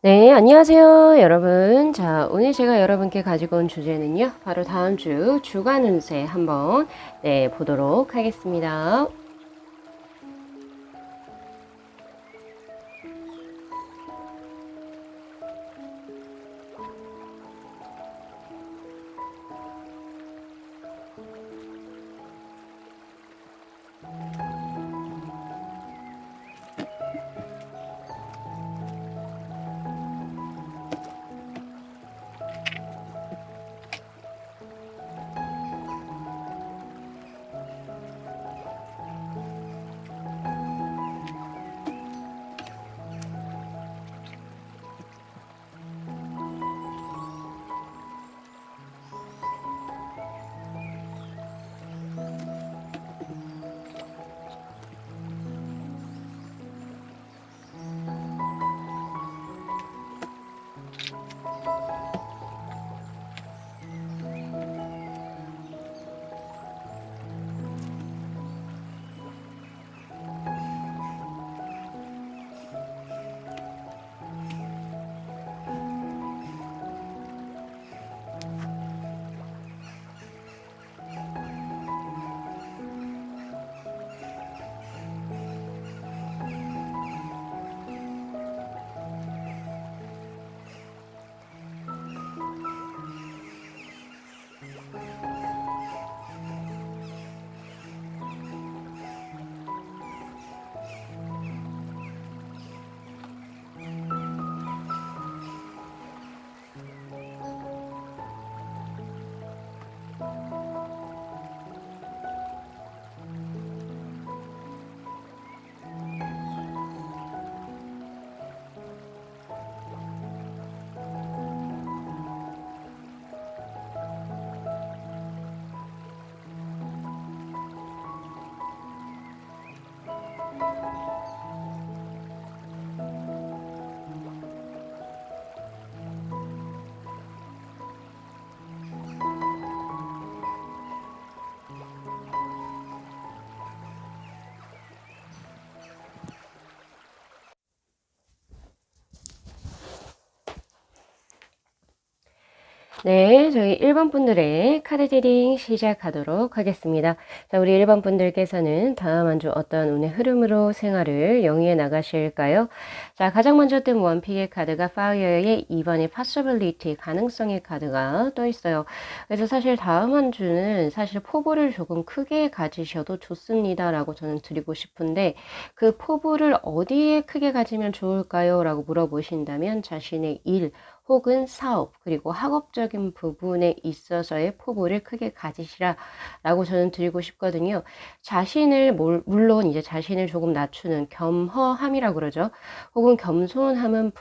네, 안녕하세요, 여러분. 자, 오늘 제가 여러분께 가지고 온 주제는요, 바로 다음 주 주간 운세 한번 보도록 하겠습니다. 네, 저희 1번 분들의 카드 리딩 시작하도록 하겠습니다. 자, 우리 1번 분들께서는 다음 한 주 어떤 운의 흐름으로 생활을 영위해 나가실까요? 자, 가장 먼저 뜬 원픽의 카드가 파이어의 2번의 possibility, 가능성의 카드가 떠 있어요. 그래서 사실 다음 한 주는 사실 포부를 조금 크게 가지셔도 좋습니다라고 저는 드리고 싶은데, 그 포부를 어디에 크게 가지면 좋을까요? 라고 물어보신다면 자신의 일, 혹은 사업, 그리고 학업적인 부분에 있어서의 포부를 크게 가지시라 라고 저는 드리고 싶거든요. 물론 이제 자신을 조금 낮추는 겸허함이라고 그러죠. 혹은 겸손함은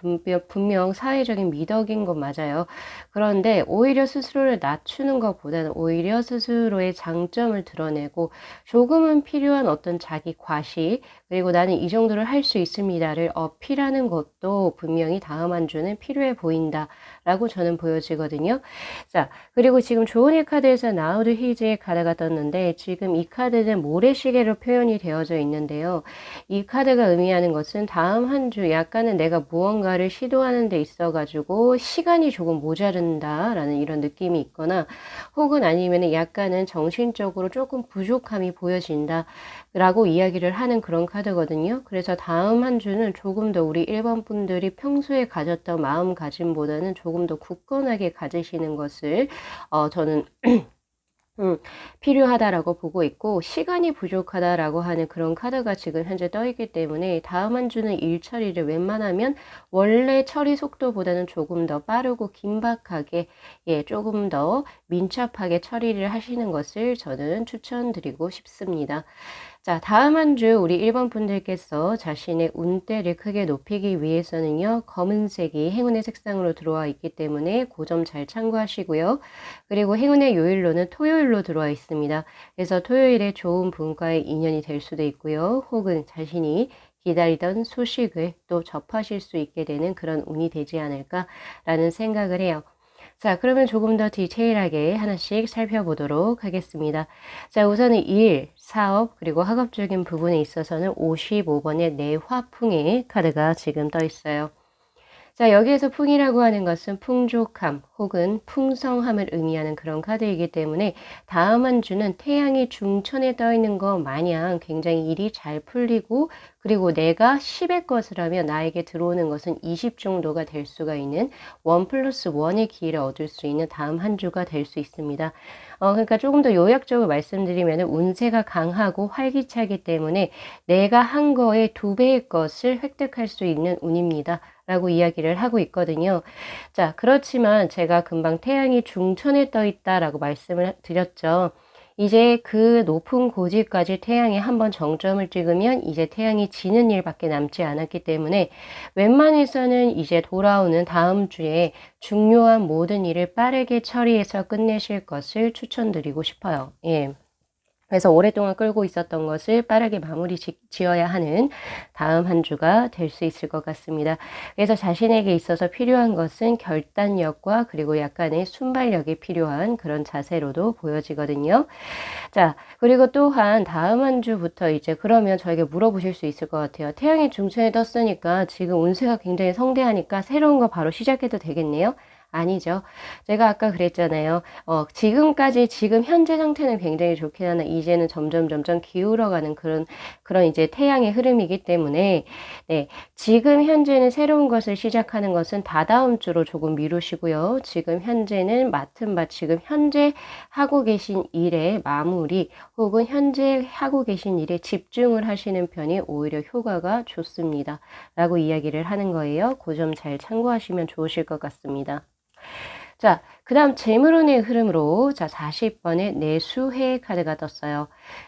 분명 사회적인 미덕인 건 맞아요. 그런데 오히려 스스로를 낮추는 것보다는 오히려 스스로의 장점을 드러내고 조금은 필요한 어떤 자기 과시, 그리고 나는 이 정도를 할 수 있습니다를 어필하는 것도 분명히 다음 한 주는 필요해 보인다 라고 저는 보여지거든요. 자, 그리고 지금 조은의 카드에서 나우드 히즈의 카드가 떴는데, 지금 이 카드는 모래시계로 표현이 되어져 있는데요. 이 카드가 의미하는 것은 다음 한 주 약간은 내가 무언가를 시도하는 데 있어 가지고 시간이 조금 모자른다 라는 이런 느낌이 있거나, 혹은 아니면 약간은 정신적으로 조금 부족함이 보여진다 라고 이야기를 하는 그런 카드거든요. 그래서 다음 한 주는 조금 더 우리 1번 분들이 평소에 가졌던 마음가짐보다는 조금 더 굳건하게 가지시는 것을 저는 필요하다라고 보고 있고, 시간이 부족하다라고 하는 그런 카드가 지금 현재 떠 있기 때문에 다음 한 주는 일 처리를 웬만하면 원래 처리 속도보다는 조금 더 빠르고 긴박하게, 조금 더 민첩하게 처리를 하시는 것을 저는 추천드리고 싶습니다. 자, 다음 한 주 우리 1번 분들께서 자신의 운대를 크게 높이기 위해서는요, 검은색이 행운의 색상으로 들어와 있기 때문에 그 점 잘 참고하시고요. 그리고 행운의 요일로는 토요일로 들어와 있습니다. 그래서 토요일에 좋은 분과의 인연이 될 수도 있고요. 혹은 자신이 기다리던 소식을 또 접하실 수 있게 되는 그런 운이 되지 않을까라는 생각을 해요. 자, 그러면 조금 더 디테일하게 하나씩 살펴보도록 하겠습니다. 자, 우선은 일, 사업, 그리고 학업적인 부분에 있어서는 55번의 내 화풍의 카드가 지금 떠 있어요. 자, 여기에서 풍이라고 하는 것은 풍족함 혹은 풍성함을 의미하는 그런 카드이기 때문에 다음 한 주는 태양이 중천에 떠 있는 것 마냥 굉장히 일이 잘 풀리고, 그리고 내가 10의 것을 하면 나에게 들어오는 것은 20 정도가 될 수가 있는 1+1의 기회를 얻을 수 있는 다음 한 주가 될 수 있습니다. 그러니까 조금 더 요약적으로 말씀드리면 운세가 강하고 활기차기 때문에 내가 한 거의 2배의 것을 획득할 수 있는 운입니다. 라고 이야기를 하고 있거든요. 자, 그렇지만 제가 금방 태양이 중천에 떠 있다라고 말씀을 드렸죠. 이제 그 높은 고지까지 태양이 한번 정점을 찍으면 이제 태양이 지는 일밖에 남지 않았기 때문에 웬만해서는 이제 돌아오는 다음 주에 중요한 모든 일을 빠르게 처리해서 끝내실 것을 추천드리고 싶어요. 예. 그래서 오랫동안 끌고 있었던 것을 빠르게 마무리 지어야 하는 다음 한 주가 될 수 있을 것 같습니다. 그래서 자신에게 있어서 필요한 것은 결단력과 그리고 약간의 순발력이 필요한 그런 자세로도 보여지거든요. 자, 그리고 또한 다음 한 주부터 이제 그러면 저에게 물어보실 수 있을 것 같아요. 태양이 중천에 떴으니까 지금 운세가 굉장히 성대하니까 새로운 거 바로 시작해도 되겠네요? 아니죠. 제가 아까 그랬잖아요. 지금까지 지금 현재 상태는 굉장히 좋긴 하나 이제는 점점 기울어가는 그런 이제 태양의 흐름이기 때문에, 네, 지금 현재는 새로운 것을 시작하는 것은 다다음 주로 조금 미루시고요. 지금 현재는 맡은 바 지금 현재 하고 계신 일의 마무리 혹은 현재 하고 계신 일에 집중을 하시는 편이 오히려 효과가 좋습니다. 라고 이야기를 하는 거예요. 그 점 잘 참고하시면 좋으실 것 같습니다. 자, 그 다음 재물운의 흐름으로 자 40번의 내수해 카드가 떴어요.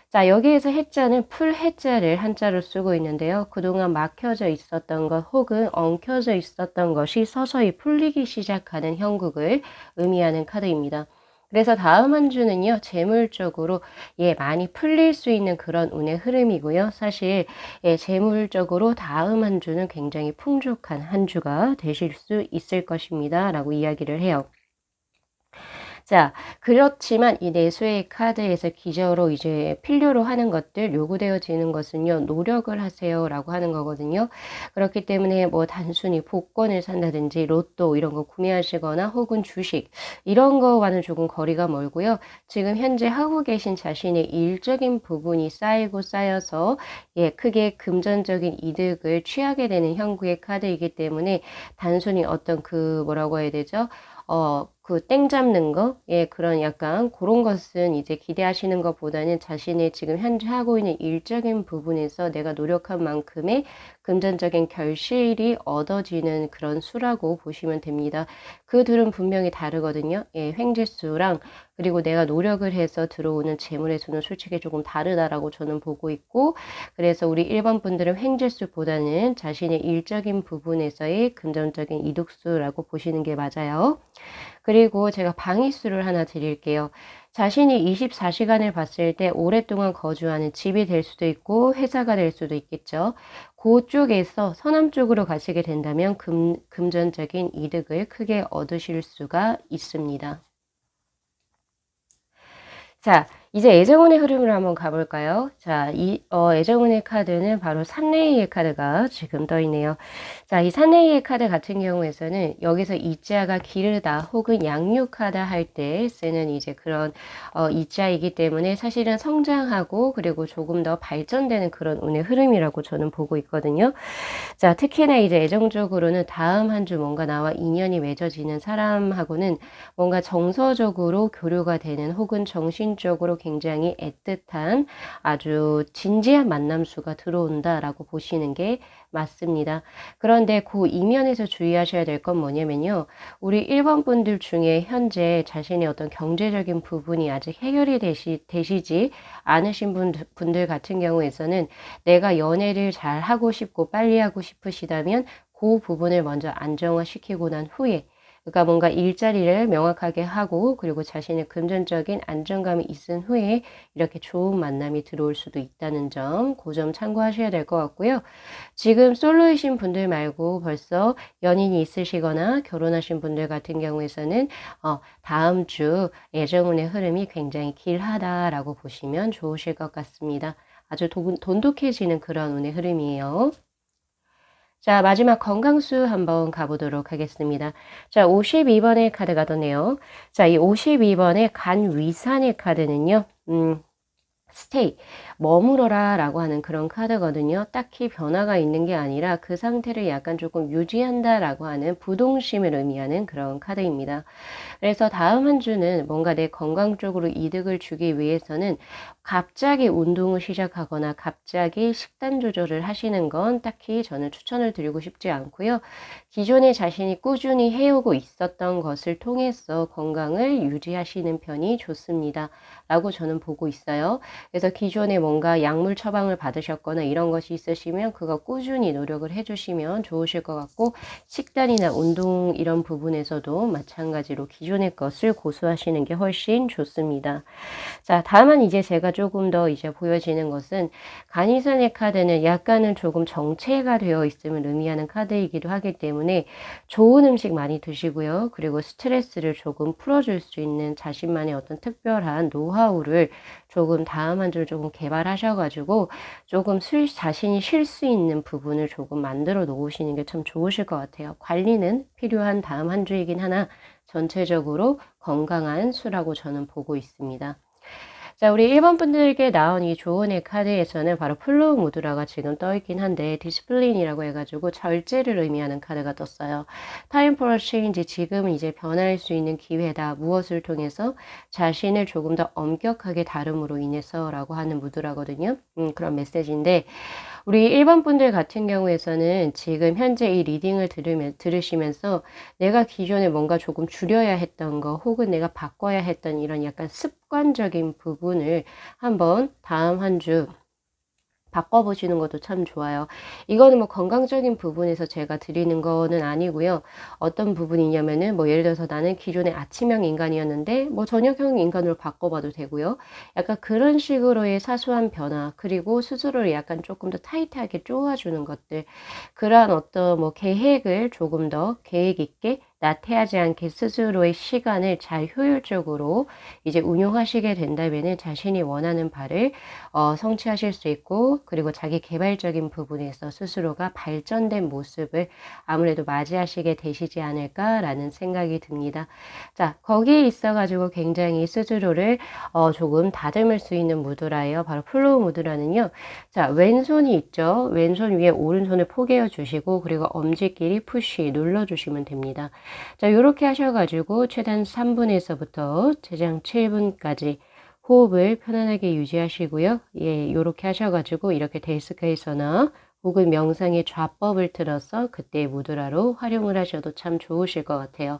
자, 여기에서 해자는 풀 해자를 한자로 쓰고 있는데요. 그동안 막혀져 있었던 것 혹은 엉켜져 있었던 것이 서서히 풀리기 시작하는 형국을 의미하는 카드입니다. 그래서 다음 한 주는요, 재물적으로 많이 풀릴 수 있는 그런 운의 흐름이고요. 사실 재물적으로 다음 한 주는 굉장히 풍족한 한 주가 되실 수 있을 것입니다. 라고 이야기를 해요. 자, 그렇지만 이 내수의 카드에서 기저로 이제 필요로 하는 것들, 요구되어지는 것은요, 노력을 하세요 라고 하는 거거든요. 그렇기 때문에 뭐 단순히 복권을 산다든지 로또 이런 거 구매하시거나 혹은 주식 이런 거와는 조금 거리가 멀고요. 지금 현재 하고 계신 자신의 일적인 부분이 쌓이고 쌓여서 크게 금전적인 이득을 취하게 되는 형국의 카드이기 때문에 단순히 어떤 그 뭐라고 해야 되죠? 그 땡 잡는 거? 그런 약간 그런 것은 이제 기대하시는 것보다는 자신의 지금 현재 하고 있는 일적인 부분에서 내가 노력한 만큼의 금전적인 결실이 얻어지는 그런 수라고 보시면 됩니다. 그 둘은 분명히 다르거든요. 횡재수랑 그리고 내가 노력을 해서 들어오는 재물의 수는 솔직히 조금 다르다라고 저는 보고 있고, 그래서 우리 1번 분들은 횡재수보다는 자신의 일적인 부분에서의 금전적인 이득수라고 보시는 게 맞아요. 그리고 제가 방위수를 하나 드릴게요. 자신이 24시간을 봤을 때 오랫동안 거주하는 집이 될 수도 있고 회사가 될 수도 있겠죠. 그쪽에서 서남 쪽으로 가시게 된다면 금전적인 이득을 크게 얻으실 수가 있습니다. 자, 이제 애정운의 흐름으로 한번 가볼까요? 자, 애정운의 카드는 바로 산레이의 카드가 지금 떠 있네요. 자, 이 산레이의 카드 같은 경우에서는 여기서 이자가 기르다 혹은 양육하다 할 때 쓰는 이제 그런 이자이기 때문에 사실은 성장하고 그리고 조금 더 발전되는 그런 운의 흐름이라고 저는 보고 있거든요. 자, 특히나 이제 애정적으로는 다음 한 주 뭔가 나와 인연이 맺어지는 사람하고는 뭔가 정서적으로 교류가 되는 혹은 정신적으로 굉장히 애틋한 아주 진지한 만남수가 들어온다라고 보시는 게 맞습니다. 그런데 그 이면에서 주의하셔야 될 건 뭐냐면요. 우리 1번 분들 중에 현재 자신의 어떤 경제적인 부분이 아직 해결이 되시지 않으신 분들 같은 경우에서는 내가 연애를 잘 하고 싶고 빨리 하고 싶으시다면 그 부분을 먼저 안정화시키고 난 후에, 그러니까 뭔가 일자리를 명확하게 하고 그리고 자신의 금전적인 안정감이 있은 후에 이렇게 좋은 만남이 들어올 수도 있다는 점, 그 점 참고하셔야 될 것 같고요. 지금 솔로이신 분들 말고 벌써 연인이 있으시거나 결혼하신 분들 같은 경우에서는 다음 주 애정운의 흐름이 굉장히 길하다라고 보시면 좋으실 것 같습니다. 아주 돈독해지는 그런 운의 흐름이에요. 자, 마지막 건강수 한번 가보도록 하겠습니다. 자, 52번의 카드가 떴네요. 자, 이 52번의 간위산의 카드는요, 스테이, 머무러라 라고 하는 그런 카드거든요. 딱히 변화가 있는 게 아니라 그 상태를 약간 조금 유지한다 라고 하는 부동심을 의미하는 그런 카드입니다. 그래서 다음 한 주는 뭔가 내 건강 쪽으로 이득을 주기 위해서는 갑자기 운동을 시작하거나 갑자기 식단 조절을 하시는 건 딱히 저는 추천을 드리고 싶지 않고요. 기존에 자신이 꾸준히 해오고 있었던 것을 통해서 건강을 유지하시는 편이 좋습니다. 라고 저는 보고 있어요. 그래서 기존에 뭔가 약물 처방을 받으셨거나 이런 것이 있으시면 그거 꾸준히 노력을 해주시면 좋으실 것 같고, 식단이나 운동 이런 부분에서도 마찬가지로 기존의 것을 고수하시는 게 훨씬 좋습니다. 자, 다만 이제 제가 조금 더 이제 보여지는 것은 간이선의 카드는 약간은 조금 정체가 되어 있음을 의미하는 카드이기도 하기 때문에 좋은 음식 많이 드시고요. 그리고 스트레스를 조금 풀어줄 수 있는 자신만의 어떤 특별한 노하우를 조금 다음 한 주 조금 개발하셔가지고 조금 자신이 쉴 수 있는 부분을 조금 만들어 놓으시는 게 참 좋으실 것 같아요. 관리는 필요한 다음 한 주이긴 하나 전체적으로 건강한 수라고 저는 보고 있습니다. 자, 우리 1번 분들께 나온 이 조언의 카드에서는 바로 플로우 무드라가 지금 떠있긴 한데 디스플린이라고 해가지고 절제를 의미하는 카드가 떴어요. Time for a change, 지금은 이제 변할 수 있는 기회다. 무엇을 통해서? 자신을 조금 더 엄격하게 다름으로 인해서 라고 하는 무드라거든요. 그런 메시지인데 우리 1번 분들 같은 경우에서는 지금 현재 이 리딩을 들으시면서 내가 기존에 뭔가 조금 줄여야 했던 거 혹은 내가 바꿔야 했던 이런 약간 습관적인 부분을 한번 다음 한 주 바꿔보시는 것도 참 좋아요. 이거는 뭐 건강적인 부분에서 제가 드리는 거는 아니고요. 어떤 부분이냐면은 뭐 예를 들어서 나는 기존에 아침형 인간이었는데 뭐 저녁형 인간으로 바꿔봐도 되고요. 약간 그런 식으로의 사소한 변화, 그리고 스스로를 약간 조금 더 타이트하게 쪼아주는 것들, 그러한 어떤 뭐 계획을 조금 더 계획 있게 나태하지 않게 스스로의 시간을 잘 효율적으로 이제 운용하시게 된다면은 자신이 원하는 바를 성취하실 수 있고, 그리고 자기 개발적인 부분에서 스스로가 발전된 모습을 아무래도 맞이하시게 되시지 않을까라는 생각이 듭니다. 자, 거기에 있어가지고 굉장히 스스로를 조금 다듬을 수 있는 무드라예요. 바로 플로우 무드라는요. 자, 왼손이 있죠. 왼손 위에 오른손을 포개어 주시고, 그리고 엄지끼리 푸시 눌러주시면 됩니다. 자, 요렇게 하셔가지고 최단 3분에서부터 최장 7분까지 호흡을 편안하게 유지하시고요. 예, 요렇게 하셔가지고 이렇게 데스크에서나 혹은 명상의 좌법을 틀어서 그때 무드라로 활용을 하셔도 참 좋으실 것 같아요.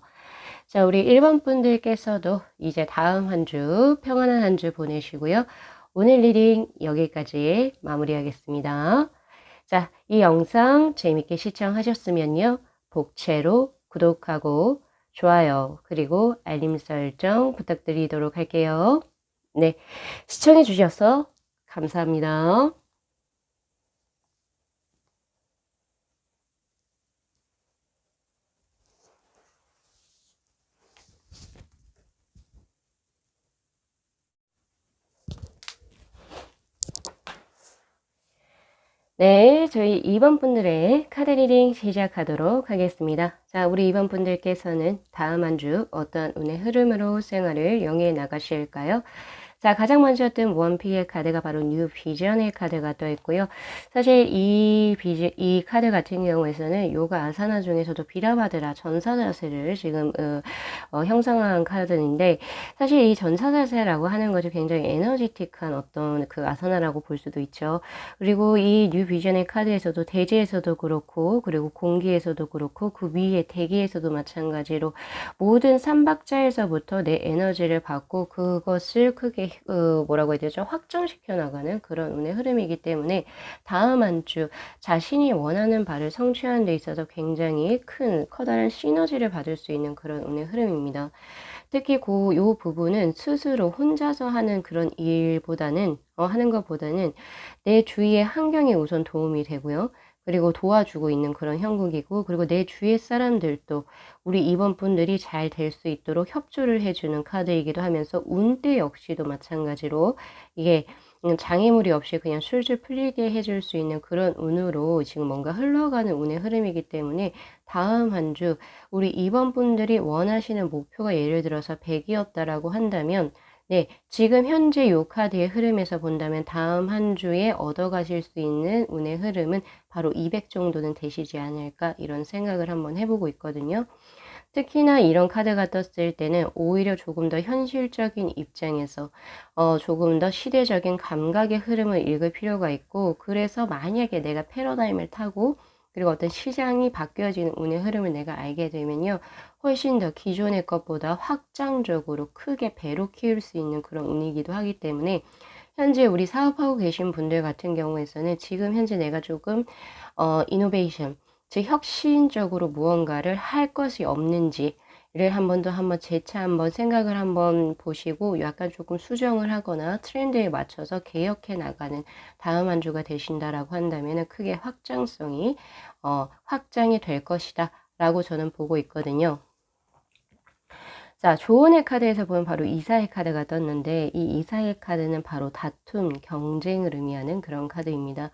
자, 우리 1번 분들께서도 이제 다음 한 주 평안한 한 주 보내시고요. 오늘 리딩 여기까지 마무리하겠습니다. 자, 이 영상 재밌게 시청하셨으면요. 복채로 구독하고 좋아요, 그리고 알림 설정 부탁드리도록 할게요. 네, 시청해 주셔서 감사합니다. 네, 저희 2번 분들의 카드 리딩 시작하도록 하겠습니다. 자, 우리 2번 분들께서는 다음 한 주 어떤 운의 흐름으로 생활을 영위해 나가실까요? 자, 가장 먼저 뜬 원피의 카드가 바로 뉴 비전의 카드가 떠 있고요. 사실 이 카드 같은 경우에서는 요가 아사나 중에서도 비라바드라 전사자세를 지금 형성한 카드인데, 사실 이 전사자세라고 하는 것이 굉장히 에너지틱한 어떤 그 아사나라고 볼 수도 있죠. 그리고 이 뉴 비전의 카드에서도 대지에서도 그렇고, 그리고 공기에서도 그렇고, 그 위에 대기에서도 마찬가지로 모든 삼박자에서부터 내 에너지를 받고 그것을 크게 뭐라고 해야 되죠? 확정시켜 나가는 그런 운의 흐름이기 때문에 다음 한 주 자신이 원하는 바를 성취하는 데 있어서 굉장히 커다란 시너지를 받을 수 있는 그런 운의 흐름입니다. 특히 요 부분은 스스로 혼자서 하는 그런 일보다는 하는 것보다는 내 주위의 환경에 우선 도움이 되고요. 그리고 도와주고 있는 그런 형국이고, 그리고 내 주위의 사람들도 우리 2번 분들이 잘 될 수 있도록 협조를 해주는 카드이기도 하면서 운대 역시도 마찬가지로 이게 장애물이 없이 그냥 술술 풀리게 해줄 수 있는 그런 운으로 지금 뭔가 흘러가는 운의 흐름이기 때문에 다음 한 주 우리 2번 분들이 원하시는 목표가 예를 들어서 100이었다라고 한다면 네, 지금 현재 요 카드의 흐름에서 본다면 다음 한 주에 얻어가실 수 있는 운의 흐름은 바로 200 정도는 되시지 않을까 이런 생각을 한번 해보고 있거든요. 특히나 이런 카드가 떴을 때는 오히려 조금 더 현실적인 입장에서 조금 더 시대적인 감각의 흐름을 읽을 필요가 있고, 그래서 만약에 내가 패러다임을 타고 그리고 어떤 시장이 바뀌어지는 운의 흐름을 내가 알게 되면요, 훨씬 더 기존의 것보다 확장적으로 크게 배로 키울 수 있는 그런 운이기도 하기 때문에 현재 우리 사업하고 계신 분들 같은 경우에서는 지금 현재 내가 조금 이노베이션, 즉 혁신적으로 무언가를 할 것이 없는지를 한번 재차 한번 생각을 한번 보시고 약간 조금 수정을 하거나 트렌드에 맞춰서 개혁해 나가는 다음 한 주가 되신다라고 한다면 크게 확장이 될 것이다 라고 저는 보고 있거든요. 자, 조언의 카드에서 보면 바로 이사의 카드가 떴는데, 이 이사의 카드는 바로 다툼, 경쟁을 의미하는 그런 카드입니다.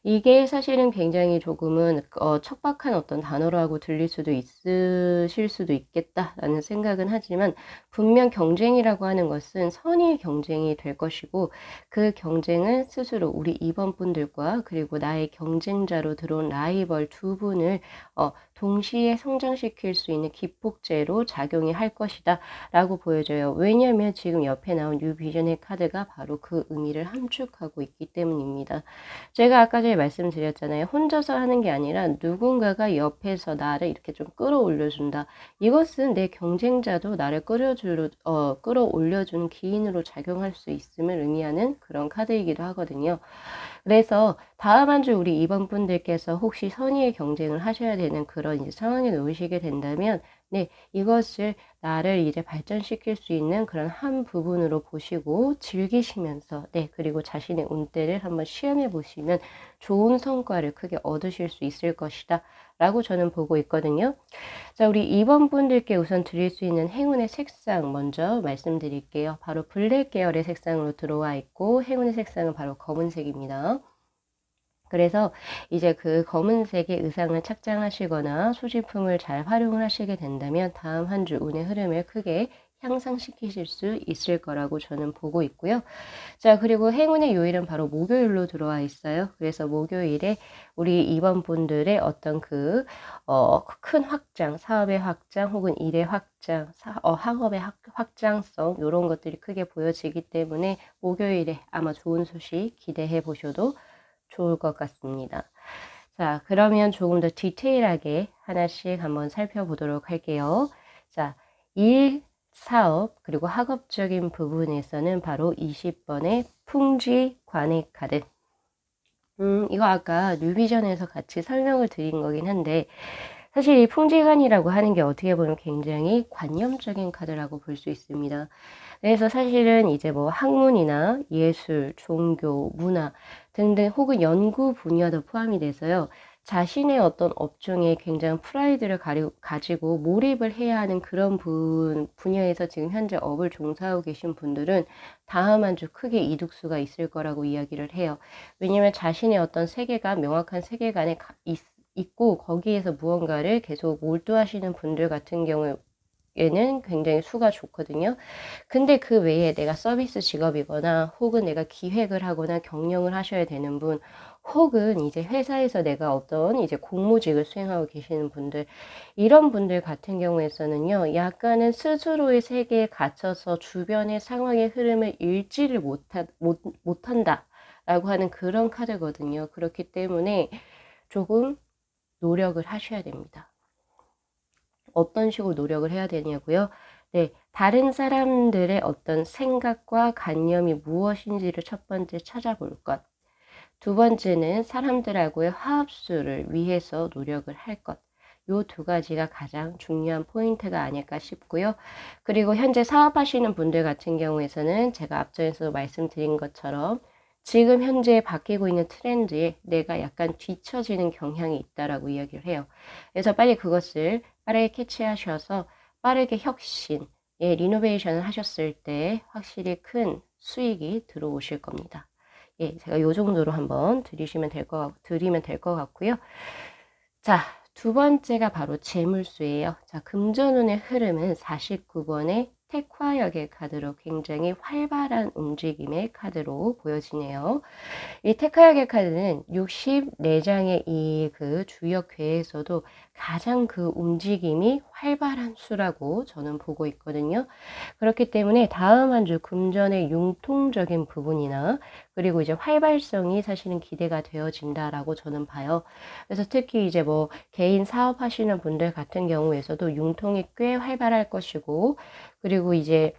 이게 사실은 굉장히 조금은 척박한 어떤 단어라고 들릴 수도 있으실 수도 있겠다라는 생각은 하지만, 분명 경쟁이라고 하는 것은 선의의 경쟁이 될 것이고, 그 경쟁은 스스로 우리 2번 분들과 그리고 나의 경쟁자로 들어온 라이벌 두 분을 동시에 성장시킬 수 있는 기폭제로 작용이 할 것이다 라고 보여져요. 왜냐하면 지금 옆에 나온 뉴비전의 카드가 바로 그 의미를 함축하고 있기 때문입니다. 제가 아까 전에 말씀드렸잖아요. 혼자서 하는 게 아니라 누군가가 옆에서 나를 이렇게 좀 끌어올려준다. 이것은 내 경쟁자도 나를 끌어올려주는 기인으로 작용할 수 있음을 의미하는 그런 카드이기도 하거든요. 그래서 다음 한 주 우리 2번 분들께서 혹시 선의의 경쟁을 하셔야 되는 그런 이제 상황에 놓이시게 된다면, 네, 이것을 나를 이제 발전시킬 수 있는 그런 한 부분으로 보시고 즐기시면서, 네, 그리고 자신의 운대를 한번 시험해 보시면 좋은 성과를 크게 얻으실 수 있을 것이다 라고 저는 보고 있거든요. 자, 우리 2번 분들께 우선 드릴 수 있는 행운의 색상 먼저 말씀드릴게요. 바로 블랙 계열의 색상으로 들어와 있고, 행운의 색상은 바로 검은색입니다. 그래서 이제 그 검은색의 의상을 착장하시거나 소지품을 잘 활용을 하시게 된다면 다음 한 주 운의 흐름을 크게 향상시키실 수 있을 거라고 저는 보고 있고요. 자, 그리고 행운의 요일은 바로 목요일로 들어와 있어요. 그래서 목요일에 우리 2번 분들의 어떤 큰 확장, 사업의 확장 혹은 일의 확장, 학업의 확장성 이런 것들이 크게 보여지기 때문에 목요일에 아마 좋은 소식 기대해 보셔도 좋을 것 같습니다. 자, 그러면 조금 더 디테일하게 하나씩 한번 살펴보도록 할게요. 자, 일, 사업, 그리고 학업적인 부분에서는 바로 20번의 풍지 관의 카드. 이거 아까 뉴비전에서 같이 설명을 드린 거긴 한데, 사실 이 풍지관이라고 하는 게 어떻게 보면 굉장히 관념적인 카드라고 볼 수 있습니다. 그래서 사실은 이제 뭐 학문이나 예술, 종교, 문화 등등 혹은 연구 분야도 포함이 돼서요. 자신의 어떤 업종에 굉장한 프라이드를 가지고 몰입을 해야 하는 그런 분야에서 지금 현재 업을 종사하고 계신 분들은 다음 한 주 크게 이득수가 있을 거라고 이야기를 해요. 왜냐면 자신의 어떤 세계가 명확한 세계관에 있고 거기에서 무언가를 계속 몰두하시는 분들 같은 경우에는 굉장히 수가 좋거든요. 근데 그 외에 내가 서비스 직업이거나 혹은 내가 기획을 하거나 경영을 하셔야 되는 분 혹은 이제 회사에서 내가 어떤 이제 공무직을 수행하고 계시는 분들, 이런 분들 같은 경우에서는요, 약간은 스스로의 세계에 갇혀서 주변의 상황의 흐름을 읽지를 못한다 라고 하는 그런 카드거든요. 그렇기 때문에 조금 노력을 하셔야 됩니다. 어떤 식으로 노력을 해야 되냐고요? 네, 다른 사람들의 어떤 생각과 관념이 무엇인지를 첫 번째 찾아볼 것. 두 번째는 사람들하고의 화합수를 위해서 노력을 할 것. 요 두 가지가 가장 중요한 포인트가 아닐까 싶고요. 그리고 현재 사업하시는 분들 같은 경우에서는 제가 앞전에서 말씀드린 것처럼 지금 현재 바뀌고 있는 트렌드에 내가 약간 뒤처지는 경향이 있다라고 이야기를 해요. 그래서 빨리 그것을 빠르게 캐치하셔서 빠르게 혁신, 리노베이션을 하셨을 때 확실히 큰 수익이 들어오실 겁니다. 예, 제가 요 정도로 한번 드리면 될 것 같고요. 자, 두 번째가 바로 재물수예요. 자, 금전운의 흐름은 49번의 택화역의 카드로 굉장히 활발한 움직임의 카드로 보여지네요. 이 테카야게 카드는 64장의 이 그 주역궤에서도 가장 그 움직임이 활발한 수라고 저는 보고 있거든요. 그렇기 때문에 다음 한 주 금전의 융통적인 부분이나 그리고 이제 활발성이 사실은 기대가 되어진다라고 저는 봐요. 그래서 특히 이제 뭐 개인 사업하시는 분들 같은 경우에서도 융통이 꽤 활발할 것이고, 그리고 이제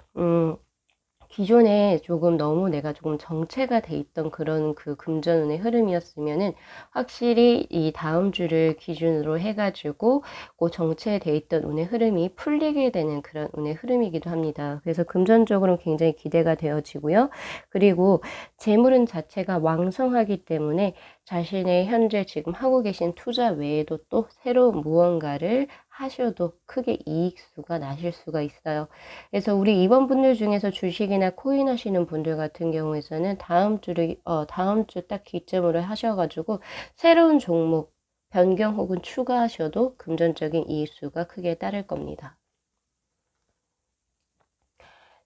기존에 조금 너무 내가 조금 정체가 돼 있던 그런 그 금전운의 흐름이었으면은 확실히 이 다음 주를 기준으로 해가지고 그 정체돼 있던 운의 흐름이 풀리게 되는 그런 운의 흐름이기도 합니다. 그래서 금전적으로는 굉장히 기대가 되어지고요. 그리고 재물운 자체가 왕성하기 때문에 자신의 현재 지금 하고 계신 투자 외에도 또 새로운 무언가를 하셔도 크게 이익수가 나실 수가 있어요. 그래서 우리 이번 분들 중에서 주식이나 코인 하시는 분들 같은 경우에서는 다음 주 딱 기점으로 하셔가지고 새로운 종목 변경 혹은 추가하셔도 금전적인 이익수가 크게 따를 겁니다.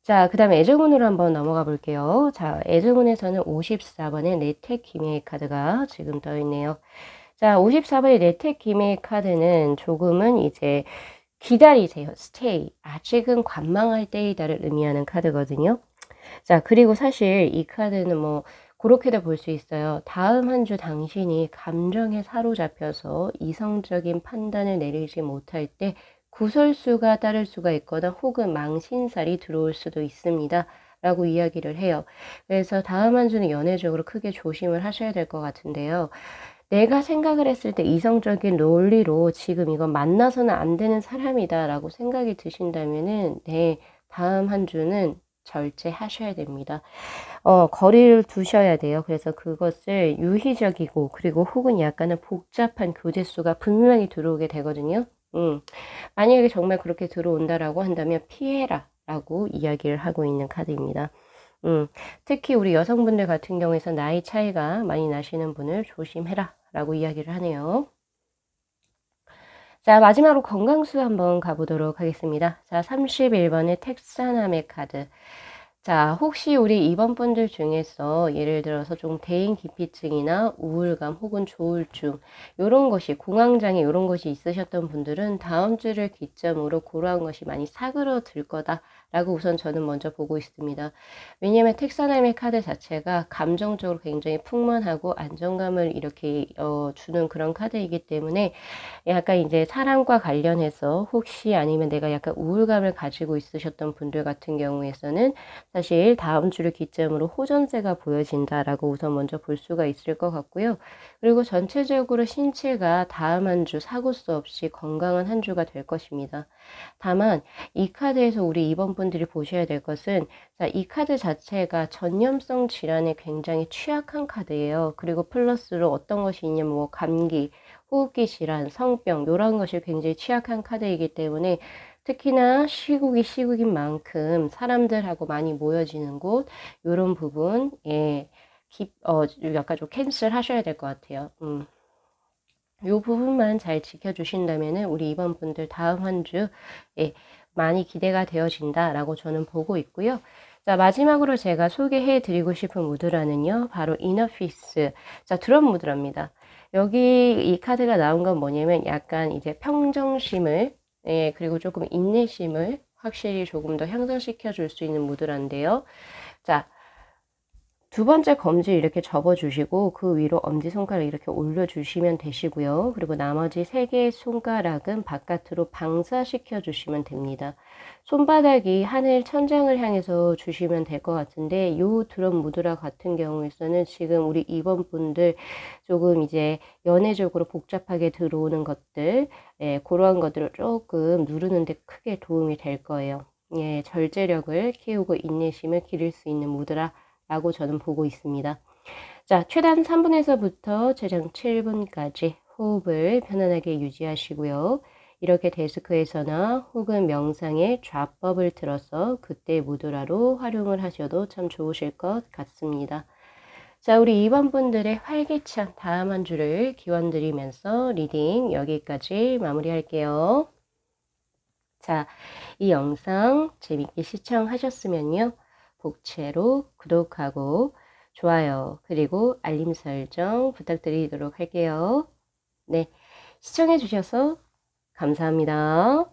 자, 그 다음에 애정운으로 한번 넘어가 볼게요. 자, 애정운에서는 54번의 내택 기미의 카드가 지금 떠 있네요. 자, 54번의 내택 기미의 카드는 조금은 이제 기다리세요. 스테이. 아직은 관망할 때이다를 의미하는 카드거든요. 자, 그리고 사실 이 카드는 뭐 그렇게도 볼 수 있어요. 다음 한 주 당신이 감정에 사로잡혀서 이성적인 판단을 내리지 못할 때 구설수가 따를 수가 있거나 혹은 망신살이 들어올 수도 있습니다. 라고 이야기를 해요. 그래서 다음 한 주는 연애적으로 크게 조심을 하셔야 될 것 같은데요. 내가 생각을 했을 때 이성적인 논리로 지금 이건 만나서는 안 되는 사람이다 라고 생각이 드신다면은, 네, 다음 한 주는 절제하셔야 됩니다. 거리를 두셔야 돼요. 그래서 그것을 유희적이고, 그리고 혹은 약간은 복잡한 교제수가 분명히 들어오게 되거든요. 만약에 정말 그렇게 들어온다라고 한다면 피해라 라고 이야기를 하고 있는 카드입니다. 특히 우리 여성분들 같은 경우에서 나이 차이가 많이 나시는 분을 조심해라 라고 이야기를 하네요. 자, 마지막으로 건강수 한번 가보도록 하겠습니다. 자, 31번의 텍사남의 카드. 자, 혹시 우리 이번 분들 중에서 예를 들어서 좀 대인 기피증이나 우울감 혹은 조울증 요런 것이 공황장애 요런 것이 있으셨던 분들은 다음 주를 기점으로 그러한 것이 많이 사그러들 거다라고 우선 저는 먼저 보고 있습니다. 왜냐하면 텍사남의 카드 자체가 감정적으로 굉장히 풍만하고 안정감을 이렇게 주는 그런 카드이기 때문에 약간 이제 사랑과 관련해서 혹시 아니면 내가 약간 우울감을 가지고 있으셨던 분들 같은 경우에서는 사실 다음 주를 기점으로 호전세가 보여진다라고 우선 먼저 볼 수가 있을 것 같고요. 그리고 전체적으로 신체가 다음 한 주 사고 수 없이 건강한 한 주가 될 것입니다. 다만 이 카드에서 우리 이번 분들이 보셔야 될 것은, 자, 이 카드 자체가 전염성 질환에 굉장히 취약한 카드예요. 그리고 플러스로 어떤 것이 있냐면 뭐 감기, 호흡기 질환, 성병 이런 것이 굉장히 취약한 카드이기 때문에 특히나 시국이 시국인 만큼 사람들하고 많이 모여지는 곳 이런 부분 약간 좀 캔슬 하셔야 될 것 같아요. 요 부분만 잘 지켜주신다면은 우리 이번 분들 다음 한 주 많이 기대가 되어진다라고 저는 보고 있고요. 자, 마지막으로 제가 소개해 드리고 싶은 무드라는요, 바로 이너피스. 자, 드럼 무드라입니다. 여기 이 카드가 나온 건 뭐냐면 약간 이제 평정심을, 그리고 조금 인내심을 확실히 조금 더 향상시켜 줄 수 있는 무드라인데요. 자, 두 번째 검지 이렇게 접어주시고 그 위로 엄지손가락 이렇게 올려주시면 되시고요. 그리고 나머지 세 개의 손가락은 바깥으로 방사시켜 주시면 됩니다. 손바닥이 하늘 천장을 향해서 주시면 될 것 같은데, 요 드럼 무드라 같은 경우에서는 지금 우리 이번 분들 조금 이제 연애적으로 복잡하게 들어오는 것들, 그러한 것들을 조금 누르는데 크게 도움이 될 거예요. 예, 절제력을 키우고 인내심을 기를 수 있는 무드라 라고 저는 보고 있습니다. 자, 최단 3분에서부터 최장 7분까지 호흡을 편안하게 유지하시고요. 이렇게 데스크에서나 혹은 명상의 좌법을 들어서 그때 무드라로 활용을 하셔도 참 좋으실 것 같습니다. 자, 우리 2번 분들의 활기찬 다음 한 주를 기원드리면서 리딩 여기까지 마무리할게요. 자, 이 영상 재밌게 시청하셨으면요. 복채로 구독하고 좋아요 그리고 알림 설정 부탁드리도록 할게요. 네, 시청해 주셔서 감사합니다.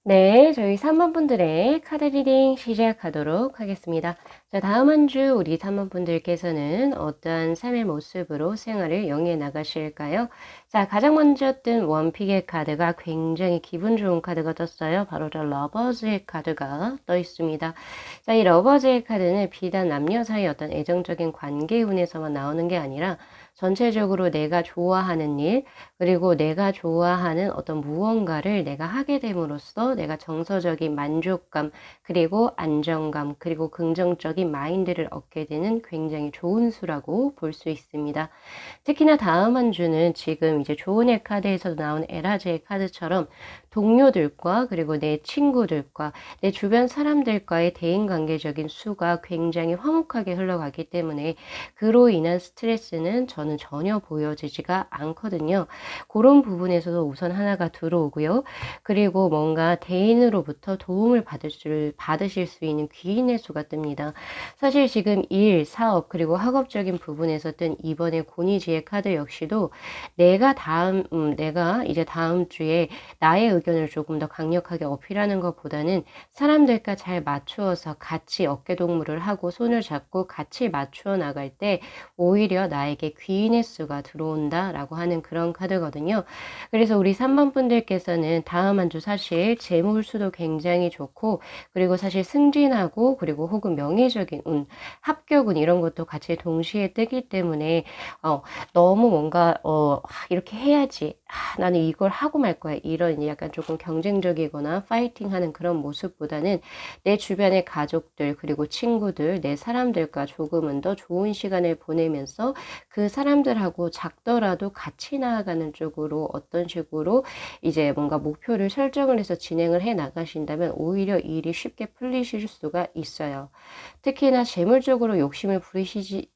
네, 저희 3번 분들의 카드 리딩 시작하도록 하겠습니다. 자, 다음 한 주 우리 3번 분들께서는 어떠한 삶의 모습으로 생활을 영위해 나가실까요? 자, 가장 먼저 뜬 원픽의 카드가 굉장히 기분 좋은 카드가 떴어요. 바로 저 러버즈의 카드가 떠 있습니다. 자, 이 러버즈의 카드는 비단 남녀 사이 어떤 애정적인 관계 운에서만 나오는 게 아니라 전체적으로 내가 좋아하는 일, 그리고 내가 좋아하는 어떤 무언가를 내가 하게 됨으로써 내가 정서적인 만족감, 그리고 안정감, 그리고 긍정적인 마인드를 얻게 되는 굉장히 좋은 수라고 볼 수 있습니다. 특히나 다음 한 주는 지금 이제 조은의 카드에서 나온 에라제의 카드처럼 동료들과 그리고 내 친구들과 내 주변 사람들과의 대인관계적인 수가 굉장히 화목하게 흘러가기 때문에 그로 인한 스트레스는 저는 전혀 보여지지가 않거든요. 그런 부분에서도 우선 하나가 들어오고요. 그리고 뭔가 대인으로부터 도움을 받으실 수 있는 귀인의 수가 뜹니다. 사실 지금 일, 사업, 그리고 학업적인 부분에서 뜬 이번에 고니지의 카드 역시도 내가 이제 다음 주에 나의 의견을 조금 더 강력하게 어필하는 것보다는 사람들과 잘 맞추어서 같이 어깨동무를 하고 손을 잡고 같이 맞추어 나갈 때 오히려 나에게 귀인의 수가 들어온다라고 하는 그런 카드거든요. 그래서 우리 3번 분들께서는 다음 한 주 사실 재물수도 굉장히 좋고, 그리고 사실 승진하고, 그리고 혹은 명예적인 운, 합격운 이런 것도 같이 동시에 뜨기 때문에 너무 뭔가 이렇게 해야지, 나는 이걸 하고 말 거야, 이런 약간 조금 경쟁적이거나 파이팅하는 그런 모습보다는 내 주변의 가족들, 그리고 친구들, 내 사람들과 조금은 더 좋은 시간을 보내면서 그 사람들하고 작더라도 같이 나아가는 쪽으로 어떤 식으로 이제 뭔가 목표를 설정을 해서 진행을 해 나가신다면 오히려 일이 쉽게 풀리실 수가 있어요. 특히나 재물적으로 욕심을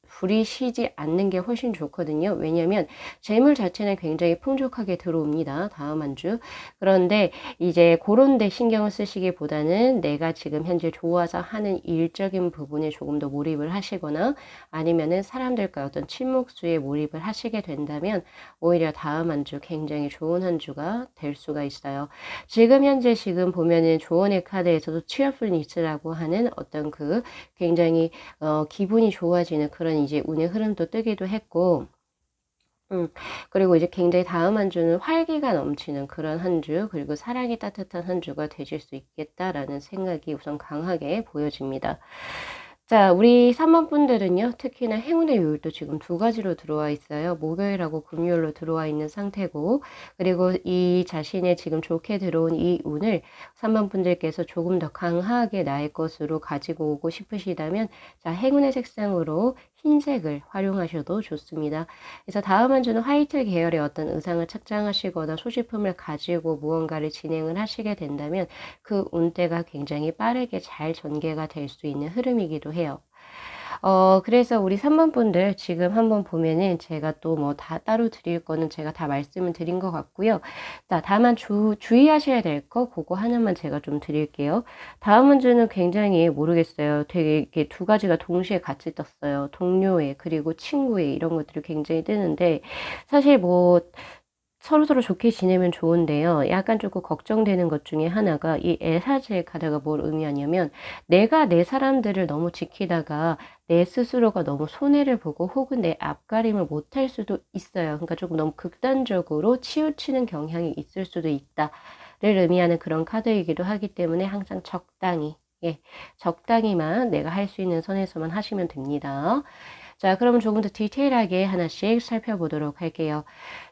부리시지 않는 게 훨씬 좋거든요. 왜냐하면 재물 자체는 굉장히 풍족하게 들어옵니다. 다음 한 주. 그런데 이제 그런 데 신경을 쓰시기보다는 내가 지금 현재 좋아서 하는 일적인 부분에 조금 더 몰입을 하시거나 아니면은 사람들과 어떤 친목수에 몰입을 하시게 된다면 오히려 다음 한 주 굉장히 좋은 한 주가 될 수가 있어요. 지금 현재 지금 보면은 조언의 카드에서도 cheerfulness라고 하는 어떤 그 굉장히 기분이 좋아지는 그런 이제 운의 흐름도 뜨기도 했고, 그리고 이제 굉장히 다음 한 주는 활기가 넘치는 그런 한 주, 그리고 사랑이 따뜻한 한 주가 되실 수 있겠다라는 생각이 우선 강하게 보여집니다. 자, 우리 3번 분들은요, 특히나 행운의 요일도 지금 두 가지로 들어와 있어요. 목요일하고 금요일로 들어와 있는 상태고, 그리고 이 자신의 지금 좋게 들어온 이 운을 3번 분들께서 조금 더 강하게 나의 것으로 가지고 오고 싶으시다면, 자, 행운의 색상으로 흰색을 활용하셔도 좋습니다. 그래서 다음 한 주는 화이트 계열의 어떤 의상을 착장하시거나 소지품을 가지고 무언가를 진행을 하시게 된다면 그 운대가 굉장히 빠르게 잘 전개가 될 수 있는 흐름이기도 해요. 그래서 우리 3번 분들 지금 한번 보면은 제가 또 뭐 다 따로 드릴 거는 제가 다 말씀을 드린 것 같고요. 자, 다만 주의하셔야 될 거 그거 하나만 제가 좀 드릴게요. 다음 문제는 굉장히 모르겠어요. 되게 이렇게 두 가지가 동시에 같이 떴어요. 동료애 그리고 친구애 이런 것들이 굉장히 뜨는데 사실 뭐 서로서로 좋게 지내면 좋은데요. 약간 조금 걱정되는 것 중에 하나가 이 에사제 카드가 뭘 의미하냐면 내가 내 사람들을 너무 지키다가 내 스스로가 너무 손해를 보고 혹은 내 앞가림을 못할 수도 있어요. 그러니까 조금 너무 극단적으로 치우치는 경향이 있을 수도 있다를 의미하는 그런 카드이기도 하기 때문에 항상 적당히, 적당히만 내가 할 수 있는 선에서만 하시면 됩니다. 자, 그러면 조금 더 디테일하게 하나씩 살펴보도록 할게요.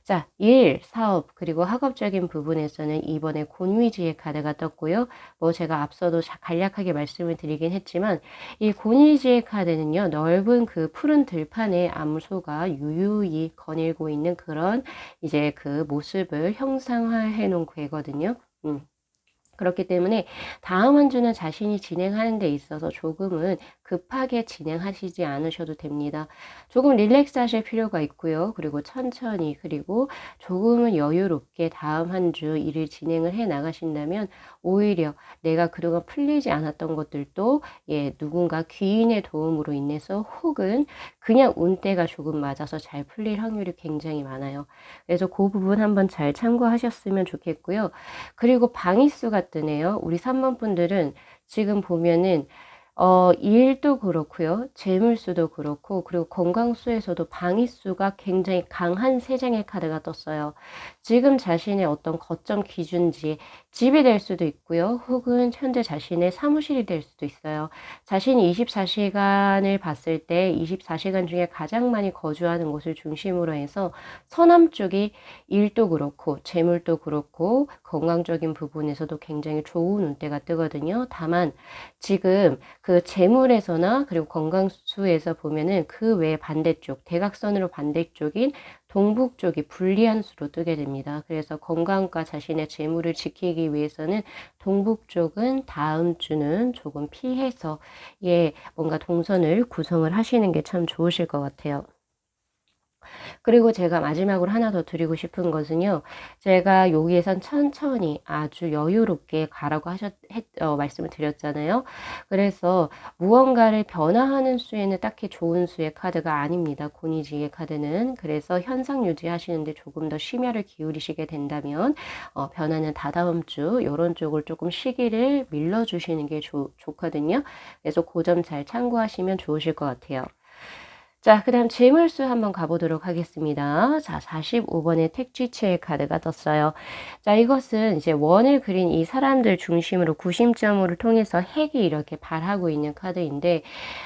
자, 일, 사업, 그리고 학업적인 부분에서는 이번에 곤위지의 카드가 떴고요. 뭐 제가 앞서도 간략하게 말씀을 드리긴 했지만 이 곤위지의 카드는요, 넓은 그 푸른 들판에 암소가 유유히 거닐고 있는 그런 이제 그 모습을 형상화해 놓은 괴거든요. 그렇기 때문에 다음 한 주는 자신이 진행하는 데 있어서 조금은 급하게 진행하시지 않으셔도 됩니다. 조금 릴렉스 하실 필요가 있고요. 그리고 천천히, 그리고 조금은 여유롭게 다음 한 주 일을 진행을 해 나가신다면 오히려 내가 그동안 풀리지 않았던 것들도 누군가 귀인의 도움으로 인해서 혹은 그냥 운때가 조금 맞아서 잘 풀릴 확률이 굉장히 많아요. 그래서 그 부분 한번 잘 참고하셨으면 좋겠고요. 그리고 방위수가 뜨네요. 우리 3번 분들은 지금 보면은 일도 그렇고요. 재물수도 그렇고, 그리고 건강수에서도 방위수가 굉장히 강한 세 장의 카드가 떴어요. 지금 자신의 어떤 거점 기준지, 집이 될 수도 있고요. 혹은 현재 자신의 사무실이 될 수도 있어요. 자신이 24시간을 봤을 때 24시간 중에 가장 많이 거주하는 곳을 중심으로 해서 서남 쪽이 일도 그렇고, 재물도 그렇고, 건강적인 부분에서도 굉장히 좋은 운대가 뜨거든요. 다만 지금 그 재물에서나 그리고 건강수에서 보면은 그 외 반대쪽, 대각선으로 반대쪽인 동북 쪽이 불리한 수로 뜨게 됩니다. 그래서 건강과 자신의 재물을 지키기 위해서는 동북 쪽은 다음 주는 조금 피해서 뭔가 동선을 구성을 하시는 게 참 좋으실 것 같아요. 그리고 제가 마지막으로 하나 더 드리고 싶은 것은요. 제가 여기에선 천천히 아주 여유롭게 가라고 말씀을 드렸잖아요. 그래서 무언가를 변화하는 수에는 딱히 좋은 수의 카드가 아닙니다. 곤이지의 카드는. 그래서 현상 유지하시는데 조금 더 심혈을 기울이시게 된다면 변화는 다다음 주 이런 쪽을 조금 시기를 밀어주시는 게 좋거든요. 그래서 그 점 잘 참고하시면 좋으실 것 같아요. 자, 그 다음 재물수 한번 가보도록 하겠습니다. 자, 45번의 택쥐체의 카드가 떴어요. 자, 이것은 이제 원을 그린 이 사람들 중심으로 구심점을 통해서 핵이 이렇게 발하고 있는 카드인데,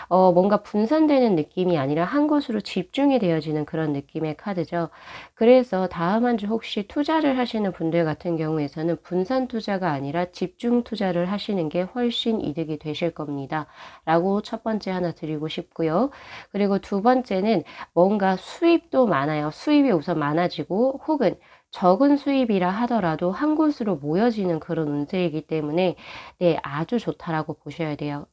뭔가 분산되는 느낌이 아니라 한 곳으로 집중이 되어지는 그런 느낌의 카드죠. 그래서 다음 한 주 혹시 투자를 하시는 분들 같은 경우에서는 분산 투자가 아니라 집중 투자를 하시는 게 훨씬 이득이 되실 겁니다. 라고 첫 번째 하나 드리고 싶고요. 그리고 두 번째는 뭔가 수입도 많아요. 수입이 우선 많아지고 혹은 적은 수입이라 하더라도 한 곳으로 모여지는 그런 운세이기 때문에 아주 좋다라고 보셔야 돼요.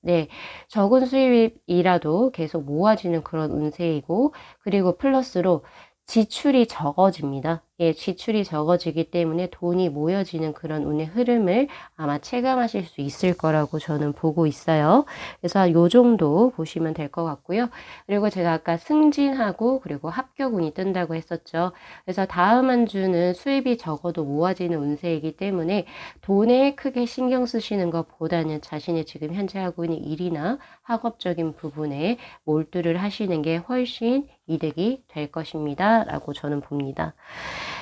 적은 수입이라도 계속 모아지는 그런 운세이고, 그리고 플러스로 지출이 적어집니다. 지출이 적어지기 때문에 돈이 모여지는 그런 운의 흐름을 아마 체감하실 수 있을 거라고 저는 보고 있어요. 그래서 요 정도 보시면 될 것 같고요. 그리고 제가 아까 승진하고 그리고 합격운이 뜬다고 했었죠. 그래서 다음 한 주는 수입이 적어도 모아지는 운세이기 때문에 돈에 크게 신경 쓰시는 것보다는 자신이 지금 현재 하고 있는 일이나 학업적인 부분에 몰두를 하시는 게 훨씬 이득이 될 것입니다. 라고 저는 봅니다.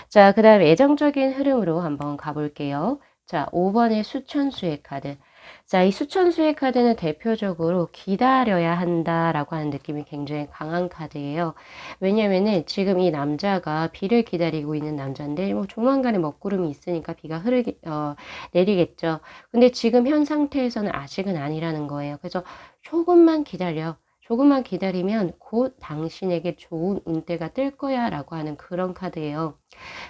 자, 그 다음 애정적인 흐름으로 한번 가볼게요. 자, 5번의 수천수의 카드. 자, 이 수천수의 카드는 대표적으로 기다려야 한다라고 하는 느낌이 굉장히 강한 카드예요. 왜냐면은 지금 이 남자가 비를 기다리고 있는 남자인데 뭐 조만간에 먹구름이 있으니까 비가 내리겠죠. 근데 지금 현 상태에서는 아직은 아니라는 거예요. 그래서 조금만 기다려. 조금만 기다리면 곧 당신에게 좋은 운때가 뜰 거야 라고 하는 그런 카드예요.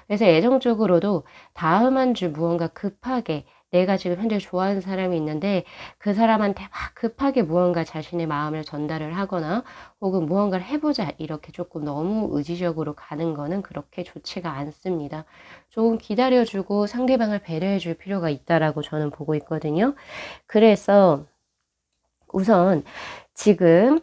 그래서 애정적으로도 다음 한 주 무언가 급하게 내가 지금 현재 좋아하는 사람이 있는데 그 사람한테 막 급하게 무언가 자신의 마음을 전달을 하거나 혹은 무언가를 해보자 이렇게 조금 너무 의지적으로 가는 거는 그렇게 좋지가 않습니다. 조금 기다려주고 상대방을 배려해줄 필요가 있다라고 저는 보고 있거든요. 그래서 우선 지금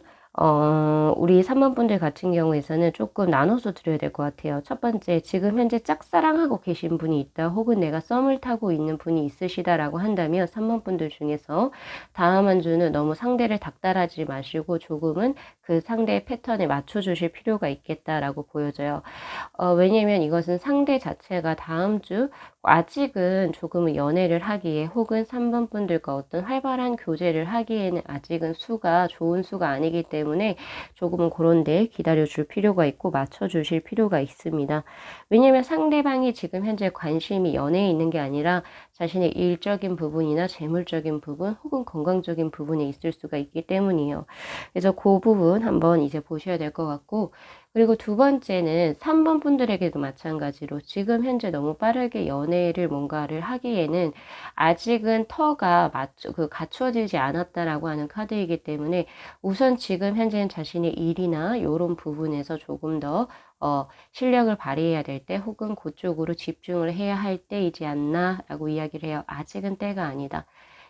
우리 3번 분들 같은 경우에서는 조금 나눠서 드려야 될 것 같아요. 첫 번째, 지금 현재 짝사랑하고 계신 분이 있다, 혹은 내가 썸을 타고 있는 분이 있으시다라고 한다면 3번 분들 중에서 다음 한 주는 너무 상대를 닥달하지 마시고 조금은 그 상대의 패턴에 맞춰주실 필요가 있겠다라고 보여져요. 왜냐면 이것은 상대 자체가 다음 주 아직은 조금은 연애를 하기에 혹은 3번 분들과 어떤 활발한 교제를 하기에는 아직은 수가 좋은 수가 아니기 때문에 조금은 그런 데 기다려 줄 필요가 있고 맞춰 주실 필요가 있습니다. 왜냐면 상대방이 지금 현재 관심이 연애에 있는 게 아니라 자신의 일적인 부분이나 재물적인 부분 혹은 건강적인 부분에 있을 수가 있기 때문이에요. 그래서 그 부분 한번 이제 보셔야 될 것 같고, 그리고 두 번째는 3번 분들에게도 마찬가지로 지금 현재 너무 빠르게 연애를 뭔가를 하기에는 아직은 터가 갖추어지지 않았다라고 하는 카드이기 때문에 우선 지금 현재는 자신의 일이나 요런 부분에서 조금 더 실력을 발휘해야 될 때 혹은 그쪽으로 집중을 해야 할 때이지 않나 라고 이야기를 해요. 아직은 때가 아니다.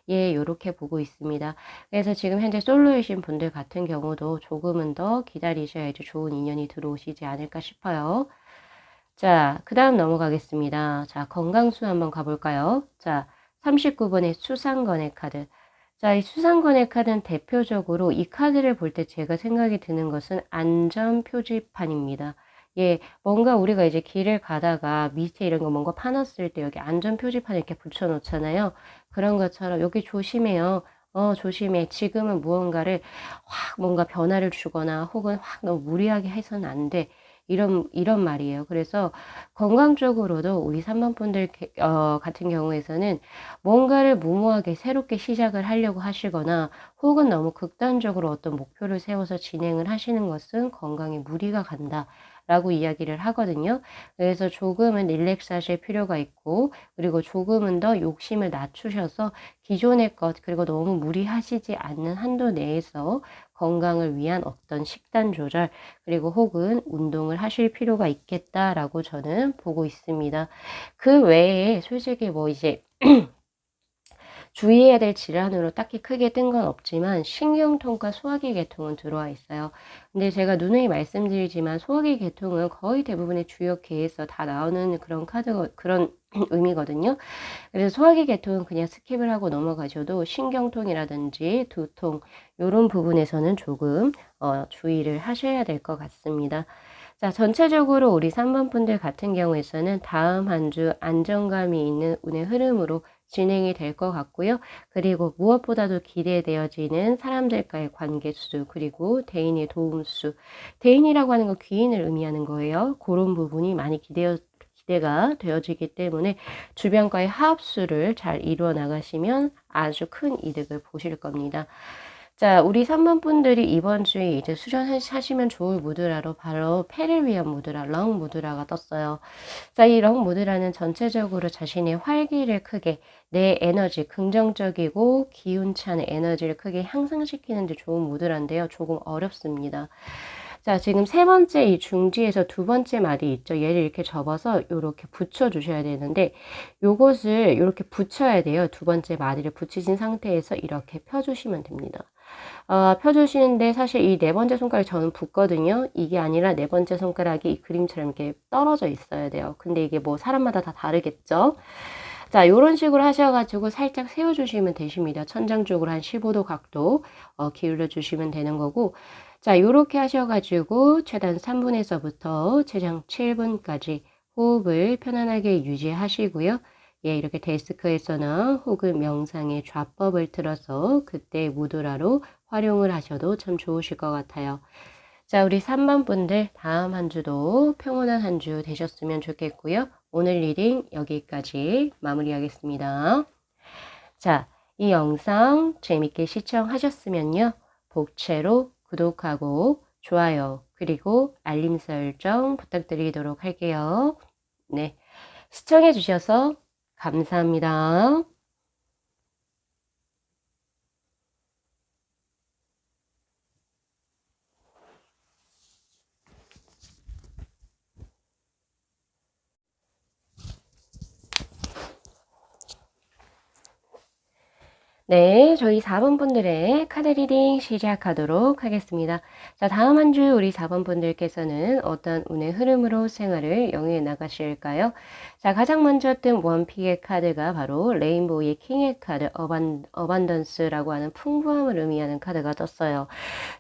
예, 요렇게 보고 있습니다. 그래서 지금 현재 솔로이신 분들 같은 경우도 조금은 더 기다리셔야지 좋은 인연이 들어오시지 않을까 싶어요. 자, 그 다음 넘어가겠습니다. 자, 건강수 한번 가볼까요? 자, 39번의 수상건의 카드. 자, 이 수상건의 카드는 대표적으로 이 카드를 볼 때 제가 생각이 드는 것은 안전 표지판입니다. 예, 뭔가 우리가 이제 길을 가다가 밑에 이런 거 뭔가 파놨을 때 여기 안전 표지판 이렇게 붙여 놓잖아요. 그런 것처럼 여기 조심해요. 조심해. 지금은 무언가를 확 뭔가 변화를 주거나 혹은 확 너무 무리하게 해서는 안 돼. 이런 말이에요. 그래서 건강적으로도 우리 3번 분들 같은 경우에서는 뭔가를 무모하게 새롭게 시작을 하려고 하시거나 혹은 너무 극단적으로 어떤 목표를 세워서 진행을 하시는 것은 건강에 무리가 간다. 라고 이야기를 하거든요. 그래서 조금은 릴렉스 하실 필요가 있고, 그리고 조금은 더 욕심을 낮추셔서 기존의 것, 그리고 너무 무리하시지 않는 한도 내에서 건강을 위한 어떤 식단 조절, 그리고 혹은 운동을 하실 필요가 있겠다라고 저는 보고 있습니다. 그 외에 솔직히 뭐 이제 주의해야 될 질환으로 딱히 크게 뜬 건 없지만 신경통과 소화기 계통은 들어와 있어요. 근데 제가 누누이 말씀드리지만 소화기 계통은 거의 대부분의 주요 계에서 다 나오는 그런 그런 의미거든요. 그래서 소화기 계통은 그냥 스킵을 하고 넘어가셔도 신경통이라든지 두통 요런 부분에서는 조금 주의를 하셔야 될 것 같습니다. 자, 전체적으로 우리 3번 분들 같은 경우에서는 다음 한 주 안정감이 있는 운의 흐름으로 진행이 될 것 같고요. 그리고 무엇보다도 기대되어지는 사람들과의 관계수, 그리고 대인의 도움수. 대인이라고 하는 건 귀인을 의미하는 거예요. 그런 부분이 많이 기대가 되어지기 때문에 주변과의 합수를 잘 이루어 나가시면 아주 큰 이득을 보실 겁니다. 자, 우리 3번 분들이 이번 주에 이제 수련하시면 좋을 무드라로 바로 패를 위한 무드라, 렁 무드라가 떴어요. 자, 이 렁 무드라는 전체적으로 자신의 활기를 크게, 내 에너지, 긍정적이고 기운찬 에너지를 크게 향상시키는 데 좋은 무드라인데요. 조금 어렵습니다. 자, 지금 세 번째 이 중지에서 두 번째 말이 있죠. 얘를 이렇게 접어서 이렇게 붙여 주셔야 되는데 요것을 이렇게 붙여야 돼요. 두 번째 마디를 붙이신 상태에서 이렇게 펴주시면 됩니다. 펴주시는데 사실 이 네 번째 손가락이 저는 붙거든요. 이게 아니라 네 번째 손가락이 이 그림처럼 이렇게 떨어져 있어야 돼요. 근데 이게 뭐 사람마다 다 다르겠죠. 자, 요런 식으로 하셔가지고 살짝 세워주시면 되십니다. 천장 쪽으로 한 15도 각도 기울여 주시면 되는 거고, 자, 요렇게 하셔가지고 최단 3분에서부터 최장 7분까지 호흡을 편안하게 유지하시고요. 예, 이렇게 데스크에서나 혹은 명상의 좌법을 틀어서 그때 무드라로 활용을 하셔도 참 좋으실 것 같아요. 자, 우리 3번 분들 다음 한 주도 평온한 한 주 되셨으면 좋겠고요. 오늘 리딩 여기까지 마무리하겠습니다. 자, 이 영상 재밌게 시청하셨으면요. 복채로 구독하고 좋아요 그리고 알림 설정 부탁드리도록 할게요. 네, 시청해 주셔서 감사합니다. 네, 저희 4번 분들의 카드 리딩 시작하도록 하겠습니다. 자, 다음 한 주 우리 4번 분들께서는 어떤 운의 흐름으로 생활을 영위해 나가실까요? 자, 가장 먼저 뜬 원픽의 카드가 바로 레인보우의 킹의 카드, 어반던스라고 하는 풍부함을 의미하는 카드가 떴어요.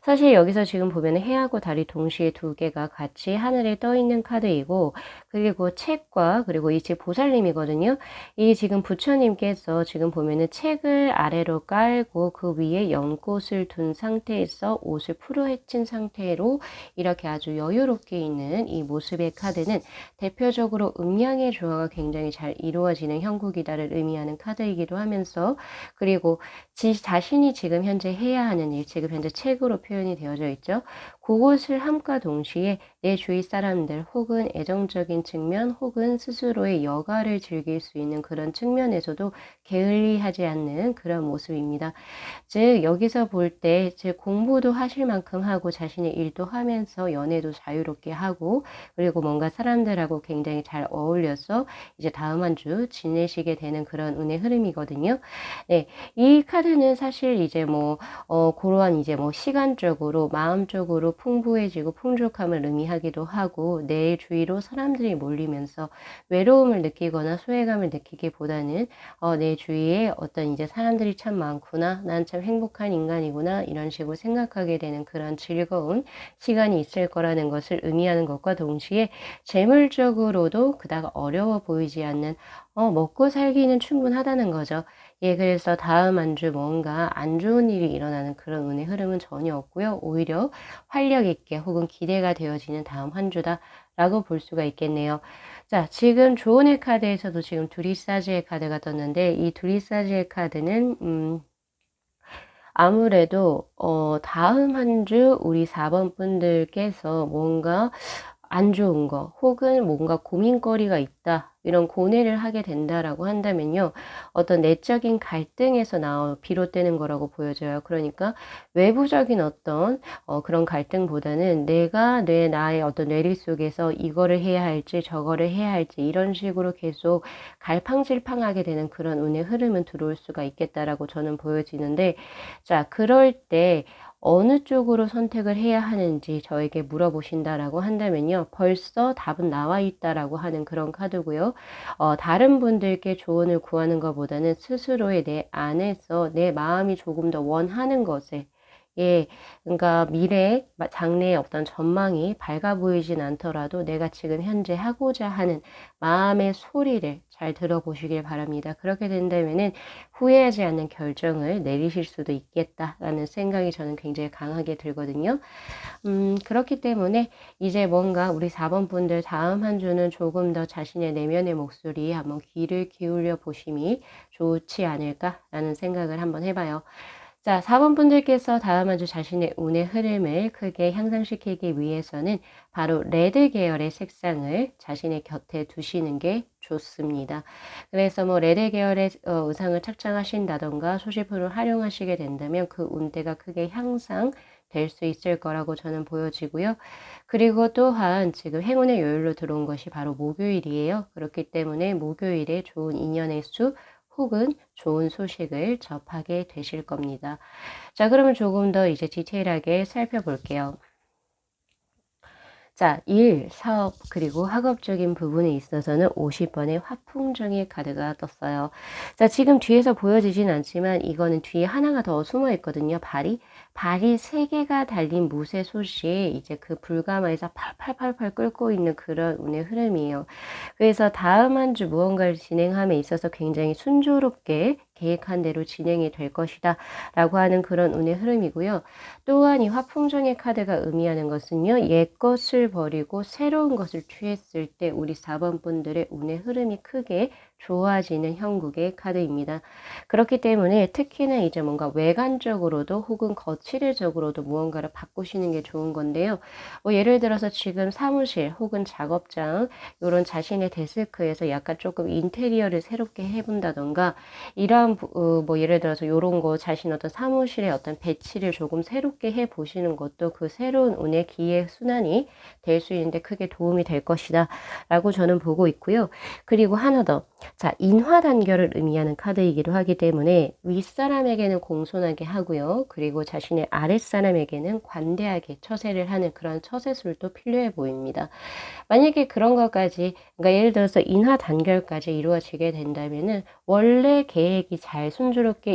사실 여기서 지금 보면 해하고 달이 동시에 두 개가 같이 하늘에 떠 있는 카드이고, 그리고 책과 그리고 이 책 보살님이거든요. 이 지금 부처님께서 지금 보면은 책을 아래로 깔고 그 위에 연꽃을 둔 상태에서 옷을 풀어헤친 상태로 이렇게 아주 여유롭게 있는 이 모습의 카드는 대표적으로 음양의 조화가 굉장히 잘 이루어지는 형국이다를 의미하는 카드이기도 하면서, 그리고 자신이 지금 현재 해야 하는 일, 지금 현재 책으로 표현이 되어져 있죠. 그것을 함과 동시에 내 주위 사람들 혹은 애정적인 측면 혹은 스스로의 여가를 즐길 수 있는 그런 측면에서도 게을리하지 않는 그런 모습입니다. 즉 여기서 볼 때 즉 공부도 하실 만큼 하고 자신의 일도 하면서 연애도 자유롭게 하고, 그리고 뭔가 사람들하고 굉장히 잘 어울려서 이제 다음 한 주 지내시게 되는 그런 운의 흐름이거든요. 네, 이 카드는 사실 이제 그러한 이제 시간적으로 마음적으로 풍부해지고 풍족함을 의미하기도 하고, 내 주위로 사람들이 몰리면서 외로움을 느끼거나 소외감을 느끼기보다는 내 주위에 어떤 이제 사람들이 참 많구나, 난 참 행복한 인간이구나, 이런 식으로 생각하게 되는 그런 즐거운 시간이 있을 거라는 것을 의미하는 것과 동시에 재물적으로도 그닥 어려워 보이지 않는, 먹고 살기는 충분하다는 거죠. 예, 그래서 다음 한 주 뭔가 안 좋은 일이 일어나는 그런 운의 흐름은 전혀 없고요. 오히려 활력 있게 혹은 기대가 되어지는 다음 한 주다라고 볼 수가 있겠네요. 자, 지금 조언의 카드에서도 지금 두리사지의 카드가 떴는데, 이 두리사지의 카드는 아무래도 다음 한 주 우리 4번 분들께서 뭔가 안 좋은 거 혹은 뭔가 고민거리가 있다, 이런 고뇌를 하게 된다라고 한다면요, 어떤 내적인 갈등에서 비롯되는 거라고 보여져요. 그러니까 외부적인 어떤 그런 갈등보다는 내가 나의 어떤 뇌리 속에서 이거를 해야 할지 저거를 해야 할지 이런 식으로 계속 갈팡질팡하게 되는 그런 운의 흐름은 들어올 수가 있겠다라고 저는 보여지는데, 자, 그럴 때 어느 쪽으로 선택을 해야 하는지 저에게 물어보신다라고 한다면요, 벌써 답은 나와 있다라고 하는 그런 카드고요. 다른 분들께 조언을 구하는 것보다는 스스로의 내 안에서 내 마음이 조금 더 원하는 것에, 예, 그러니까 장래의 어떤 전망이 밝아 보이진 않더라도 내가 지금 현재 하고자 하는 마음의 소리를 잘 들어보시길 바랍니다. 그렇게 된다면은 후회하지 않는 결정을 내리실 수도 있겠다라는 생각이 저는 굉장히 강하게 들거든요. 그렇기 때문에 이제 뭔가 우리 4번 분들 다음 한 주는 조금 더 자신의 내면의 목소리에 한번 귀를 기울여 보심이 좋지 않을까라는 생각을 한번 해봐요. 자, 4번 분들께서 다음 한 주 자신의 운의 흐름을 크게 향상시키기 위해서는 바로 레드 계열의 색상을 자신의 곁에 두시는 게 좋습니다. 그래서 레드 계열의 의상을 착장하신다던가 소지품을 활용하시게 된다면 그 운대가 크게 향상될 수 있을 거라고 저는 보여지고요. 그리고 또한 지금 행운의 요일로 들어온 것이 바로 목요일이에요. 그렇기 때문에 목요일에 좋은 인연의 수 혹은 좋은 소식을 접하게 되실 겁니다. 자, 그러면 조금 더 이제 디테일하게 살펴볼게요. 자, 일, 사업, 그리고 학업적인 부분에 있어서는 50번의 화풍정의 카드가 떴어요. 자, 지금 뒤에서 보여지진 않지만 이거는 뒤에 하나가 더 숨어 있거든요. 발이 3개가 달린 무쇠 솥이 이제 그 불가마에서 팔팔팔팔 끓고 있는 그런 운의 흐름이에요. 그래서 다음 한 주 무언가를 진행함에 있어서 굉장히 순조롭게 계획한 대로 진행이 될 것이다 라고 하는 그런 운의 흐름이고요. 또한 이 화풍정의 카드가 의미하는 것은요, 옛것을 버리고 새로운 것을 취했을 때 우리 4번 분들의 운의 흐름이 크게 좋아지는 형국의 카드입니다. 그렇기 때문에 특히나 이제 뭔가 외관적으로도 혹은 거칠적으로도 무언가를 바꾸시는 게 좋은 건데요. 예를 들어서 지금 사무실 혹은 작업장, 이런 자신의 데스크에서 약간 조금 인테리어를 새롭게 해본다던가, 이러한 예를 들어서 이런 거 자신 어떤 사무실의 어떤 배치를 조금 새롭게 해 보시는 것도 그 새로운 운의 기회 순환이 될 수 있는데 크게 도움이 될 것이다 라고 저는 보고 있고요. 그리고 하나 더, 자, 인화 단결을 의미하는 카드이기도 하기 때문에 윗사람에게는 공손하게 하고요. 그리고 자신의 아랫사람에게는 관대하게 처세를 하는 그런 처세술도 필요해 보입니다. 만약에 그런 것까지, 그러니까 예를 들어서 인하 단결까지 이루어지게 된다면은 원래 계획이 잘 순조롭게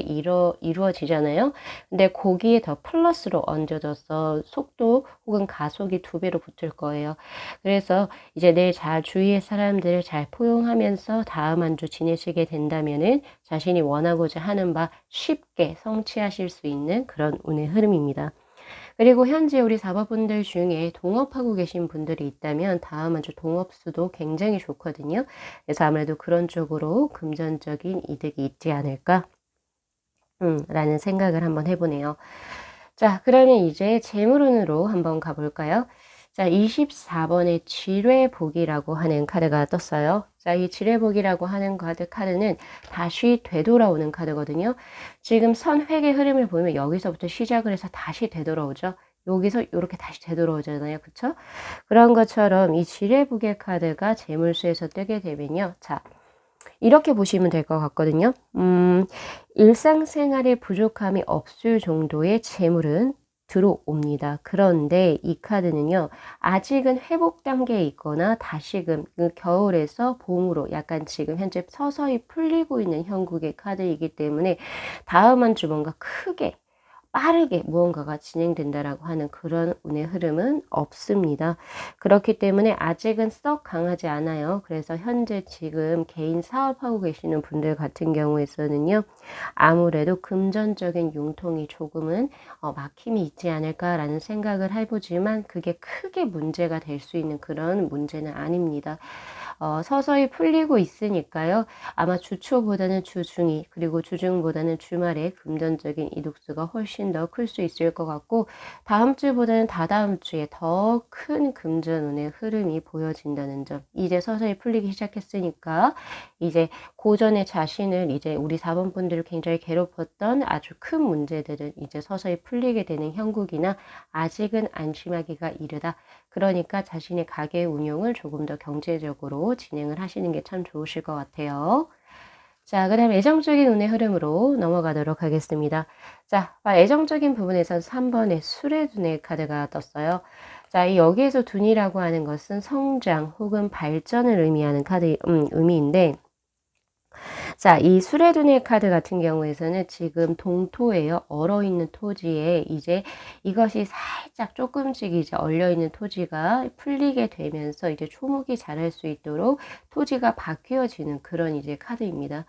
이루어지잖아요. 근데 거기에 더 플러스로 얹어져서 속도 혹은 가속이 2배로 붙을 거예요. 그래서 이제 내 주위의 사람들을 잘 포용하면서 다음 한 주 지내시게 된다면은 자신이 원하고자 하는 바 쉽게 성취하실 수 있는 그런 운의 흐름입니다. 그리고 현재 우리 사바분들 중에 동업하고 계신 분들이 있다면 다음 한 주 동업수도 굉장히 좋거든요. 그래서 아무래도 그런 쪽으로 금전적인 이득이 있지 않을까? 라는 생각을 한번 해보네요. 자, 그러면 이제 재물운으로 한번 가볼까요? 자, 24번의 지뢰복이라고 하는 카드가 떴어요. 자, 이 지뢰복이라고 하는 카드는 다시 되돌아오는 카드거든요. 지금 선획의 흐름을 보면 여기서부터 시작을 해서 다시 되돌아오죠. 여기서 이렇게 다시 되돌아오잖아요. 그쵸? 그런 것처럼 이 지뢰복의 카드가 재물수에서 뜨게 되면요. 자, 이렇게 보시면 될 것 같거든요. 일상생활에 부족함이 없을 정도의 재물은 들어옵니다. 그런데 이 카드는요, 아직은 회복 단계에 있거나 다시금 그 겨울에서 봄으로 약간 지금 현재 서서히 풀리고 있는 형국의 카드이기 때문에 다음 한 주 뭔가 크게 빠르게 무언가가 진행된다라고 하는 그런 운의 흐름은 없습니다. 그렇기 때문에 아직은 썩 강하지 않아요. 그래서 현재 지금 개인 사업하고 계시는 분들 같은 경우에서는요, 아무래도 금전적인 융통이 조금은 막힘이 있지 않을까라는 생각을 해보지만 그게 크게 문제가 될 수 있는 그런 문제는 아닙니다. 서서히 풀리고 있으니까요. 아마 주초보다는 주중이 그리고 주중보다는 주말에 금전적인 이득수가 훨씬 더 클 수 있을 것 같고 다음 주보다는 다다음 주에 더 큰 금전운의 흐름이 보여진다는 점. 이제 서서히 풀리기 시작했으니까 이제 고전의 자신을 이제 우리 4번 분들을 굉장히 괴롭혔던 아주 큰 문제들은 이제 서서히 풀리게 되는 형국이나 아직은 안심하기가 이르다. 그러니까 자신의 가게 운용을 조금 더 경제적으로 진행을 하시는 게 참 좋으실 것 같아요. 자, 그 다음 애정적인 운의 흐름으로 넘어가도록 하겠습니다. 자, 애정적인 부분에서 3번의 술의 둔의 카드가 떴어요. 자, 이 여기에서 둔이라고 하는 것은 성장 혹은 발전을 의미하는 의미인데, 자, 이 수레둔의 카드 같은 경우에서는 지금 동토예요. 얼어있는 토지에 이제 이것이 살짝 조금씩 이제 얼려있는 토지가 풀리게 되면서 이제 초목이 자랄 수 있도록 토지가 바뀌어지는 그런 이제 카드입니다.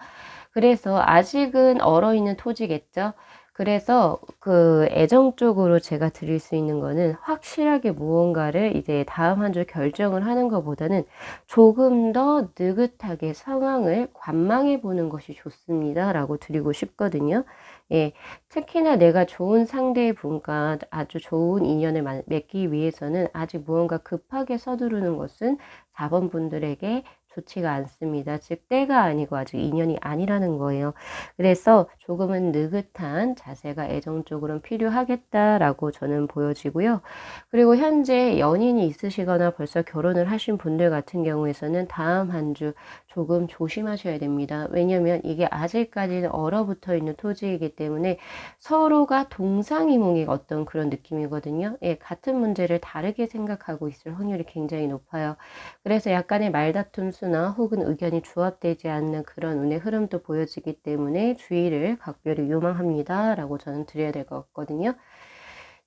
그래서 아직은 얼어있는 토지겠죠. 그래서 그 애정 쪽으로 제가 드릴 수 있는 거는 확실하게 무언가를 이제 다음 한 주 결정을 하는 것보다는 조금 더 느긋하게 상황을 관망해 보는 것이 좋습니다. 라고 드리고 싶거든요. 예, 특히나 내가 좋은 상대분과 아주 좋은 인연을 맺기 위해서는 아직 무언가 급하게 서두르는 것은 4번 분들에게 좋지가 않습니다. 즉 때가 아니고 아직 인연이 아니라는 거예요. 그래서 조금은 느긋한 자세가 애정 쪽으로는 필요하겠다라고 저는 보여지고요. 그리고 현재 연인이 있으시거나 벌써 결혼을 하신 분들 같은 경우에서는 다음 한 주 조금 조심하셔야 됩니다. 왜냐면 이게 아직까지는 얼어붙어 있는 토지이기 때문에 서로가 동상이몽의 어떤 그런 느낌이거든요. 예, 같은 문제를 다르게 생각하고 있을 확률이 굉장히 높아요. 그래서 약간의 말다툼 수나 혹은 의견이 조합되지 않는 그런 운의 흐름도 보여지기 때문에 주의를 각별히 요망합니다. 라고 저는 드려야 될 것 같거든요.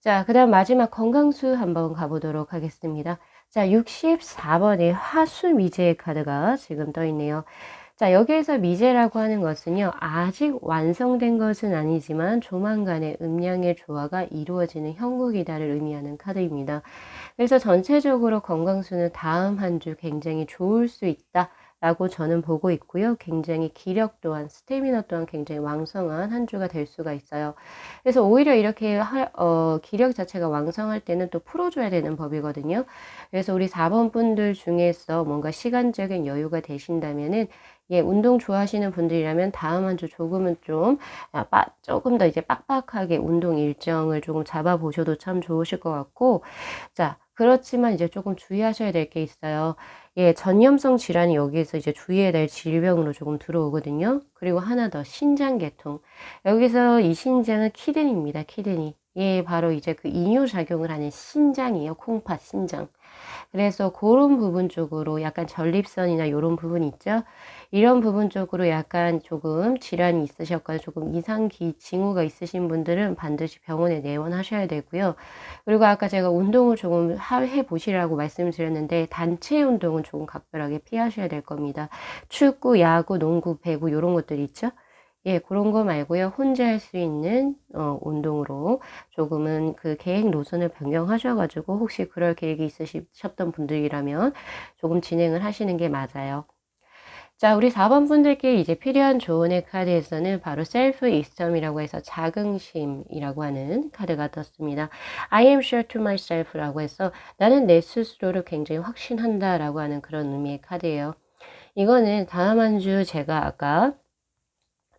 자, 그 다음 마지막 건강수 한번 가보도록 하겠습니다. 자, 64번의 화수미제의 카드가 지금 떠 있네요. 자, 여기에서 미제라고 하는 것은요, 아직 완성된 것은 아니지만 조만간에 음양의 조화가 이루어지는 형국이다를 의미하는 카드입니다. 그래서 전체적으로 건강수는 다음 한 주 굉장히 좋을 수 있다. 라고 저는 보고 있고요. 굉장히 기력 또한, 스태미너 또한 굉장히 왕성한 한 주가 될 수가 있어요. 그래서 오히려 이렇게 기력 자체가 왕성할 때는 또 풀어줘야 되는 법이거든요. 그래서 우리 4번 분들 중에서 뭔가 시간적인 여유가 되신다면은 예, 운동 좋아하시는 분들이라면 다음 한 주 조금은 조금 더 이제 빡빡하게 운동 일정을 조금 잡아보셔도 참 좋으실 것 같고, 자, 그렇지만 이제 조금 주의하셔야 될 게 있어요. 예, 전염성 질환이 여기에서 이제 주의해야 될 질병으로 조금 들어오거든요. 그리고 하나 더 신장계통. 여기서 이 신장은 키드니입니다. 키드니. 예, 바로 이제 그 이뇨작용을 하는 신장이에요. 콩팥 신장. 그래서 고런 부분 쪽으로 약간 전립선이나 요런 부분 있죠? 이런 부분 쪽으로 약간 조금 질환이 있으셨거나 조금 이상기 징후가 있으신 분들은 반드시 병원에 내원하셔야 되고요. 그리고 아까 제가 운동을 조금 해 보시라고 말씀드렸는데 단체 운동은 조금 각별하게 피하셔야 될 겁니다. 축구, 야구, 농구, 배구 요런 것들 있죠? 예, 그런 거 말고요. 혼자 할 수 있는 운동으로 조금은 그 계획 노선을 변경하셔 가지고 혹시 그럴 계획이 있으셨던 분들이라면 조금 진행을 하시는 게 맞아요. 자, 우리 4번 분들께 이제 필요한 조언의 카드에서는 바로 셀프 이스텀이라고 해서 자긍심이라고 하는 카드가 떴습니다. I am sure to myself라고 해서 나는 내 스스로를 굉장히 확신한다라고 하는 그런 의미의 카드예요. 이거는 다음 한 주 제가 아까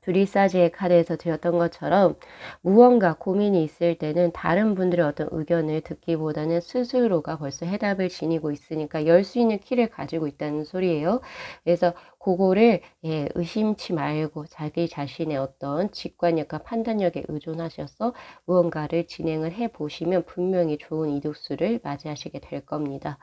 두리사지의 카드에서 드렸던 것처럼 무언가 고민이 있을 때는 다른 분들의 어떤 의견을 듣기보다는 스스로가 벌써 해답을 지니고 있으니까 열 수 있는 키를 가지고 있다는 소리예요. 그래서 그거를 예, 의심치 말고 자기 자신의 어떤 직관력과 판단력에 의존하셔서 무언가를 진행을 해 보시면 분명히 좋은 이득수를 맞이하시게 될 겁니다.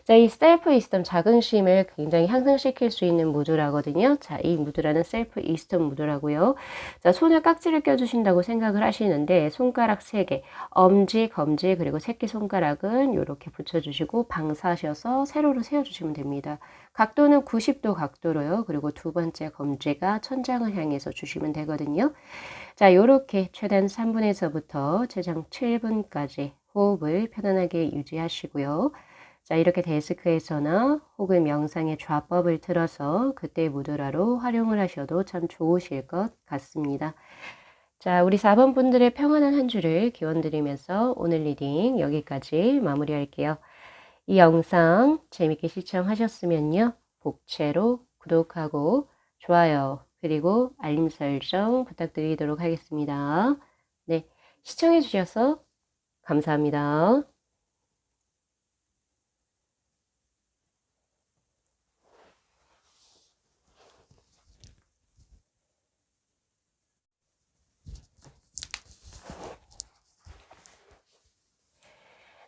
자, 이 셀프 이스템 자긍심을 굉장히 향상시킬 수 있는 무드라거든요. 자, 이 무드라는 셀프 이스템 무드라고요. 자, 손에 깍지를 껴주신다고 생각을 하시는데 손가락 3개, 엄지, 검지, 그리고 새끼손가락은 이렇게 붙여주시고 방사하셔서 세로로 세워주시면 됩니다. 각도는 90도 각도로요. 그리고 두 번째 검지가 천장을 향해서 주시면 되거든요. 자, 요렇게 최단 3분에서부터 최장 7분까지 호흡을 편안하게 유지하시고요. 자, 이렇게 데스크에서나 혹은 명상의 좌법을 틀어서 그때 무드라로 활용을 하셔도 참 좋으실 것 같습니다. 자, 우리 4번 분들의 평안한 한 주를 기원드리면서 오늘 리딩 여기까지 마무리할게요. 이 영상 재밌게 시청하셨으면요. 복채로 구독하고 좋아요 그리고 알림 설정 부탁드리도록 하겠습니다. 네, 시청해 주셔서 감사합니다.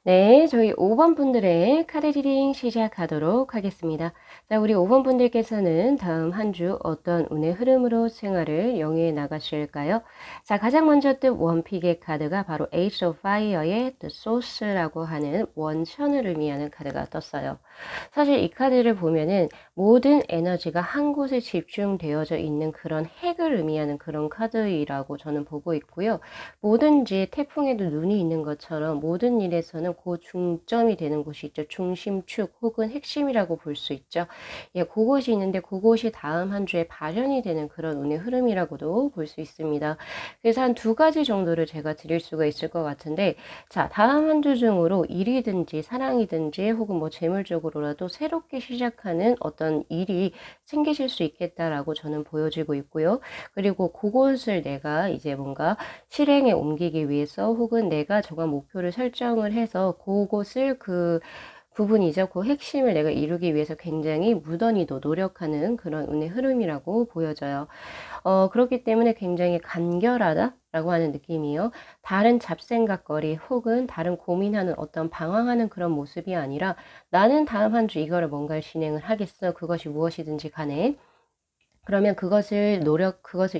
네, 저희 5번 분들의 카드 리딩 시작하도록 하겠습니다. 자, 우리 5번 분들께서는 다음 한 주 어떤 운의 흐름으로 생활을 영위해 나가실까요? 자, 가장 먼저 뜬 원픽의 카드가 바로 Ace of Fire의 The Source라고 하는 원천을 의미하는 카드가 떴어요. 사실 이 카드를 보면은 모든 에너지가 한 곳에 집중되어져 있는 그런 핵을 의미하는 그런 카드이라고 저는 보고 있고요. 뭐든지 태풍에도 눈이 있는 것처럼 모든 일에서는 그 중점이 되는 곳이 있죠. 중심축 혹은 핵심이라고 볼 수 있죠. 예, 그곳이 있는데 그곳이 다음 한 주에 발현이 되는 그런 운의 흐름이라고도 볼 수 있습니다. 그래서 한 2가지 정도를 제가 드릴 수가 있을 것 같은데, 자, 다음 한 주 중으로 일이든지 사랑이든지 혹은 뭐 재물적으로라도 새롭게 시작하는 어떤 일이 생기실 수 있겠다라고 저는 보여지고 있고요. 그리고 그곳을 내가 이제 뭔가 실행에 옮기기 위해서 혹은 내가 정한 목표를 설정을 해서 그곳을 그 부분이죠. 그 핵심을 내가 이루기 위해서 굉장히 무던히도 노력하는 그런 운의 흐름이라고 보여져요. 그렇기 때문에 굉장히 간결하다라고 하는 느낌이요. 다른 잡생각거리 혹은 다른 고민하는 어떤 방황하는 그런 모습이 아니라 나는 다음 한 주 이거를 뭔가를 진행을 하겠어. 그것이 무엇이든지 간에. 그러면 그것을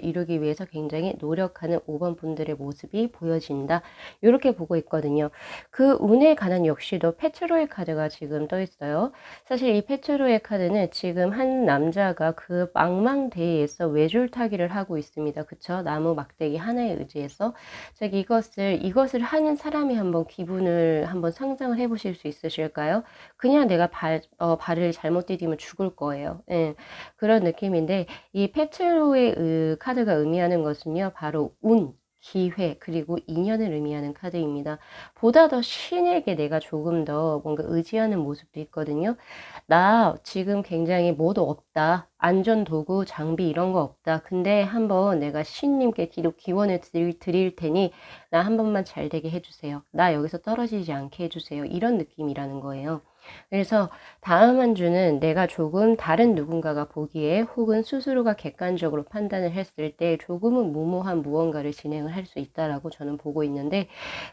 이루기 위해서 굉장히 노력하는 5번 분들의 모습이 보여진다. 이렇게 보고 있거든요. 그 운에 관한 역시도 페트로의 카드가 지금 떠 있어요. 사실 이 페트로의 카드는 지금 한 남자가 그 망망대해에서 외줄타기를 하고 있습니다. 그쵸? 나무 막대기 하나에 의지해서. 즉 이것을 하는 사람이 한번 기분을 한번 상상을 해 보실 수 있으실까요? 그냥 내가 발을 잘못 디디면 죽을 거예요. 예. 그런 느낌인데 이 페트로의 카드가 의미하는 것은요. 바로 운. 기회 그리고 인연을 의미하는 카드입니다. 보다 더 신에게 내가 조금 더 뭔가 의지하는 모습도 있거든요. 나 지금 굉장히 뭐도 없다. 안전도구, 장비 이런 거 없다. 근데 한번 내가 신님께 기원을 드릴 테니 나 한 번만 잘 되게 해주세요. 나 여기서 떨어지지 않게 해주세요. 이런 느낌이라는 거예요. 그래서 다음 한 주는 내가 조금 다른 누군가가 보기에 혹은 스스로가 객관적으로 판단을 했을 때 조금은 무모한 무언가를 진행을 할 수 있다라고 저는 보고 있는데,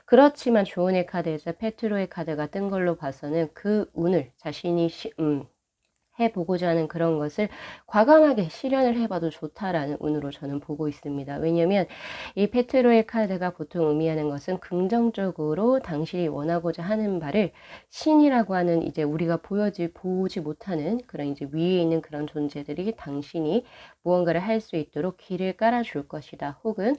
그렇지만 조언의 카드에서 페트로의 카드가 뜬 걸로 봐서는 그 운을 자신이 해보고자 하는 그런 것을 과감하게 실현을 해봐도 좋다라는 운으로 저는 보고 있습니다. 왜냐면 이 페트로의 카드가 보통 의미하는 것은 긍정적으로 당신이 원하고자 하는 바를 신이라고 하는 이제 우리가 보지 못하는 그런 이제 위에 있는 그런 존재들이 당신이 무언가를 할 수 있도록 길을 깔아줄 것이다. 혹은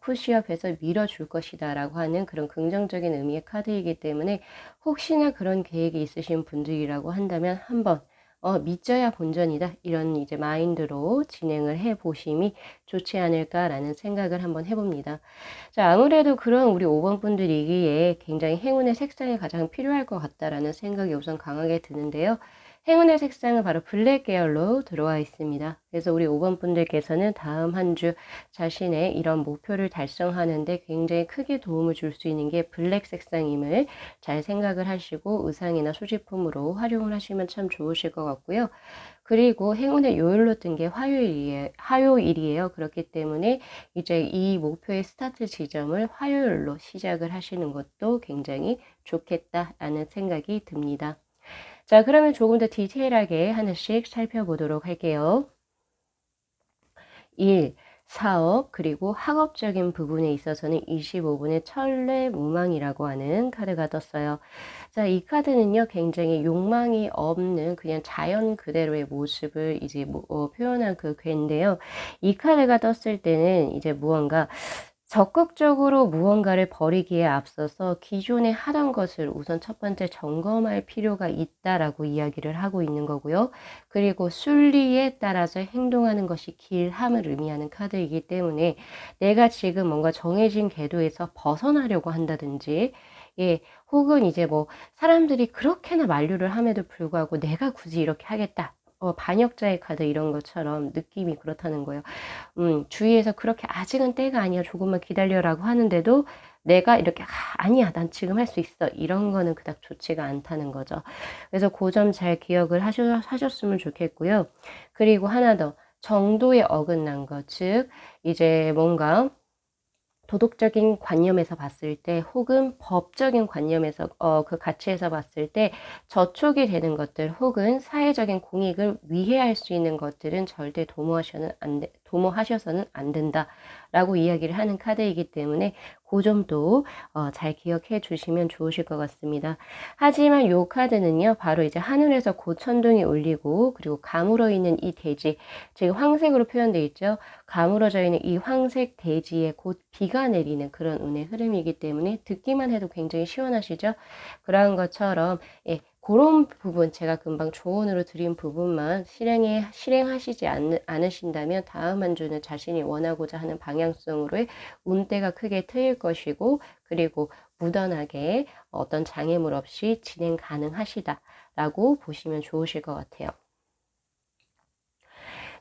푸시업해서 밀어줄 것이다 라고 하는 그런 긍정적인 의미의 카드이기 때문에 혹시나 그런 계획이 있으신 분들이라고 한다면 한번 믿져야 본전이다. 이런 이제 마인드로 진행을 해 보심이 좋지 않을까라는 생각을 한번 해봅니다. 자, 아무래도 그런 우리 5번 분들이기에 굉장히 행운의 색상이 가장 필요할 것 같다라는 생각이 우선 강하게 드는데요. 행운의 색상은 바로 블랙 계열로 들어와 있습니다. 그래서 우리 5번 분들께서는 다음 한 주 자신의 이런 목표를 달성하는데 굉장히 크게 도움을 줄 수 있는 게 블랙 색상임을 잘 생각을 하시고 의상이나 소지품으로 활용을 하시면 참 좋으실 것 같고요. 그리고 행운의 요일로 뜬 게 화요일이에요. 그렇기 때문에 이제 이 목표의 스타트 지점을 화요일로 시작을 하시는 것도 굉장히 좋겠다라는 생각이 듭니다. 자, 그러면 조금 더 디테일하게 하나씩 살펴보도록 할게요. 1. 사업 그리고 학업적인 부분에 있어서는 25분의 천례무망이라고 하는 카드가 떴어요. 자, 이 카드는요 굉장히 욕망이 없는 그냥 자연 그대로의 모습을 이제 표현한 그 괴인데요. 이 카드가 떴을 때는 이제 무언가 적극적으로 무언가를 버리기에 앞서서 기존에 하던 것을 우선 첫 번째 점검할 필요가 있다라고 이야기를 하고 있는 거고요. 그리고 순리에 따라서 행동하는 것이 길함을 의미하는 카드이기 때문에 내가 지금 뭔가 정해진 궤도에서 벗어나려고 한다든지, 예, 혹은 이제 뭐 사람들이 그렇게나 만류를 함에도 불구하고 내가 굳이 이렇게 하겠다. 반역자의 카드 이런 것처럼 느낌이 그렇다는 거예요. 주위에서 그렇게 아직은 때가 아니야. 조금만 기다려라고 하는데도 내가 이렇게 아니야. 난 지금 할 수 있어. 이런 거는 그닥 좋지가 않다는 거죠. 그래서 그 점 잘 기억을 하셨으면 좋겠고요. 그리고 하나 더. 정도에 어긋난 것. 즉 이제 뭔가 도덕적인 관념에서 봤을 때 혹은 법적인 관념에서 그 가치에서 봤을 때 저촉이 되는 것들 혹은 사회적인 공익을 위해할 수 있는 것들은 절대 도모하셔서는 안 된다라고 이야기를 하는 카드이기 때문에 그 점도 잘 기억해 주시면 좋으실 것 같습니다. 하지만 이 카드는요 바로 이제 하늘에서 곧 천둥이 울리고 그리고 가물어 있는 이 대지, 지금 황색으로 표현되어 있죠. 가물어져 있는 이 황색 대지에 곧 비가 내리는 그런 운의 흐름이기 때문에 듣기만 해도 굉장히 시원하시죠. 그런 것처럼 그런 부분, 제가 금방 조언으로 드린 부분만 실행하시지 않으신다면 다음 한 주는 자신이 원하고자 하는 방향성으로의 운대가 크게 트일 것이고, 그리고 무던하게 어떤 장애물 없이 진행 가능하시다라고 보시면 좋으실 것 같아요.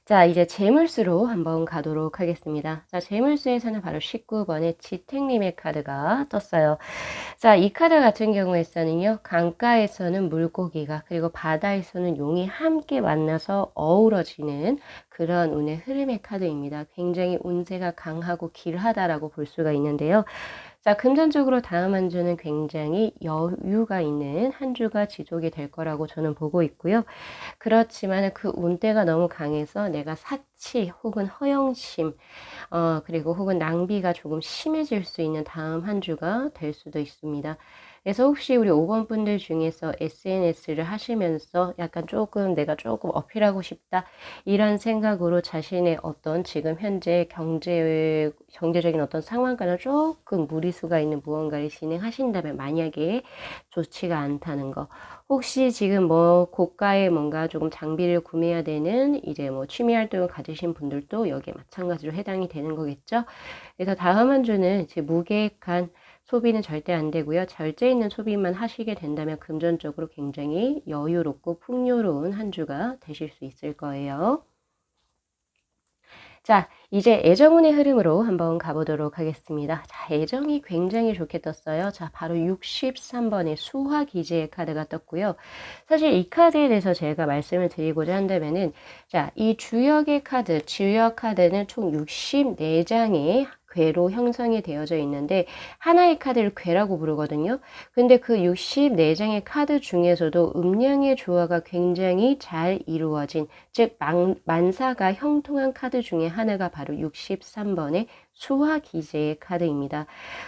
자, 이제 재물수로 한번 가도록 하겠습니다. 자, 재물수에서는 바로 19번의 지택님의 카드가 떴어요. 자, 이 카드 같은 경우에서는요, 강가에서는 물고기가 그리고 바다에서는 용이 함께 만나서 어우러지는 그런 운의 흐름의 카드입니다. 굉장히 운세가 강하고 길하다라고 볼 수가 있는데요. 자, 금전적으로 다음 한 주는 굉장히 여유가 있는 한 주가 지속이 될 거라고 저는 보고 있고요. 그렇지만 그 운대가 너무 강해서 내가 사치 혹은 허영심, 그리고 혹은 낭비가 조금 심해질 수 있는 다음 한 주가 될 수도 있습니다. 그래서 혹시 우리 5번 분들 중에서 SNS를 하시면서 약간 내가 조금 어필하고 싶다 이런 생각으로 자신의 어떤 지금 현재 경제적인 어떤 상황과는 조금 무리수가 있는 무언가를 진행하신다면 만약에 좋지가 않다는 거, 혹시 지금 뭐 고가의 뭔가 조금 장비를 구매해야 되는 이제 뭐 취미 활동을 가지신 분들도 여기에 마찬가지로 해당이 되는 거겠죠. 그래서 다음 한 주는 제 무계획한 소비는 절대 안 되고요. 절제 있는 소비만 하시게 된다면 금전적으로 굉장히 여유롭고 풍요로운 한 주가 되실 수 있을 거예요. 자, 이제 애정운의 흐름으로 한번 가보도록 하겠습니다. 자, 애정이 굉장히 좋게 떴어요. 자, 바로 63번의 수화기지의 카드가 떴고요. 사실 이 카드에 대해서 제가 말씀을 드리고자 한다면은, 자, 이 주역의 카드, 주역 카드는 총 64장의 괴로 형성이 되어져 있는데 하나의 카드를 괴라고 부르거든요. 근데 그 64장의 카드 중에서도 음량의 조화가 굉장히 잘 이루어진, 즉 만사가 형통한 카드 중에 하나가 바로 63번의 수화기제의 카드입니다.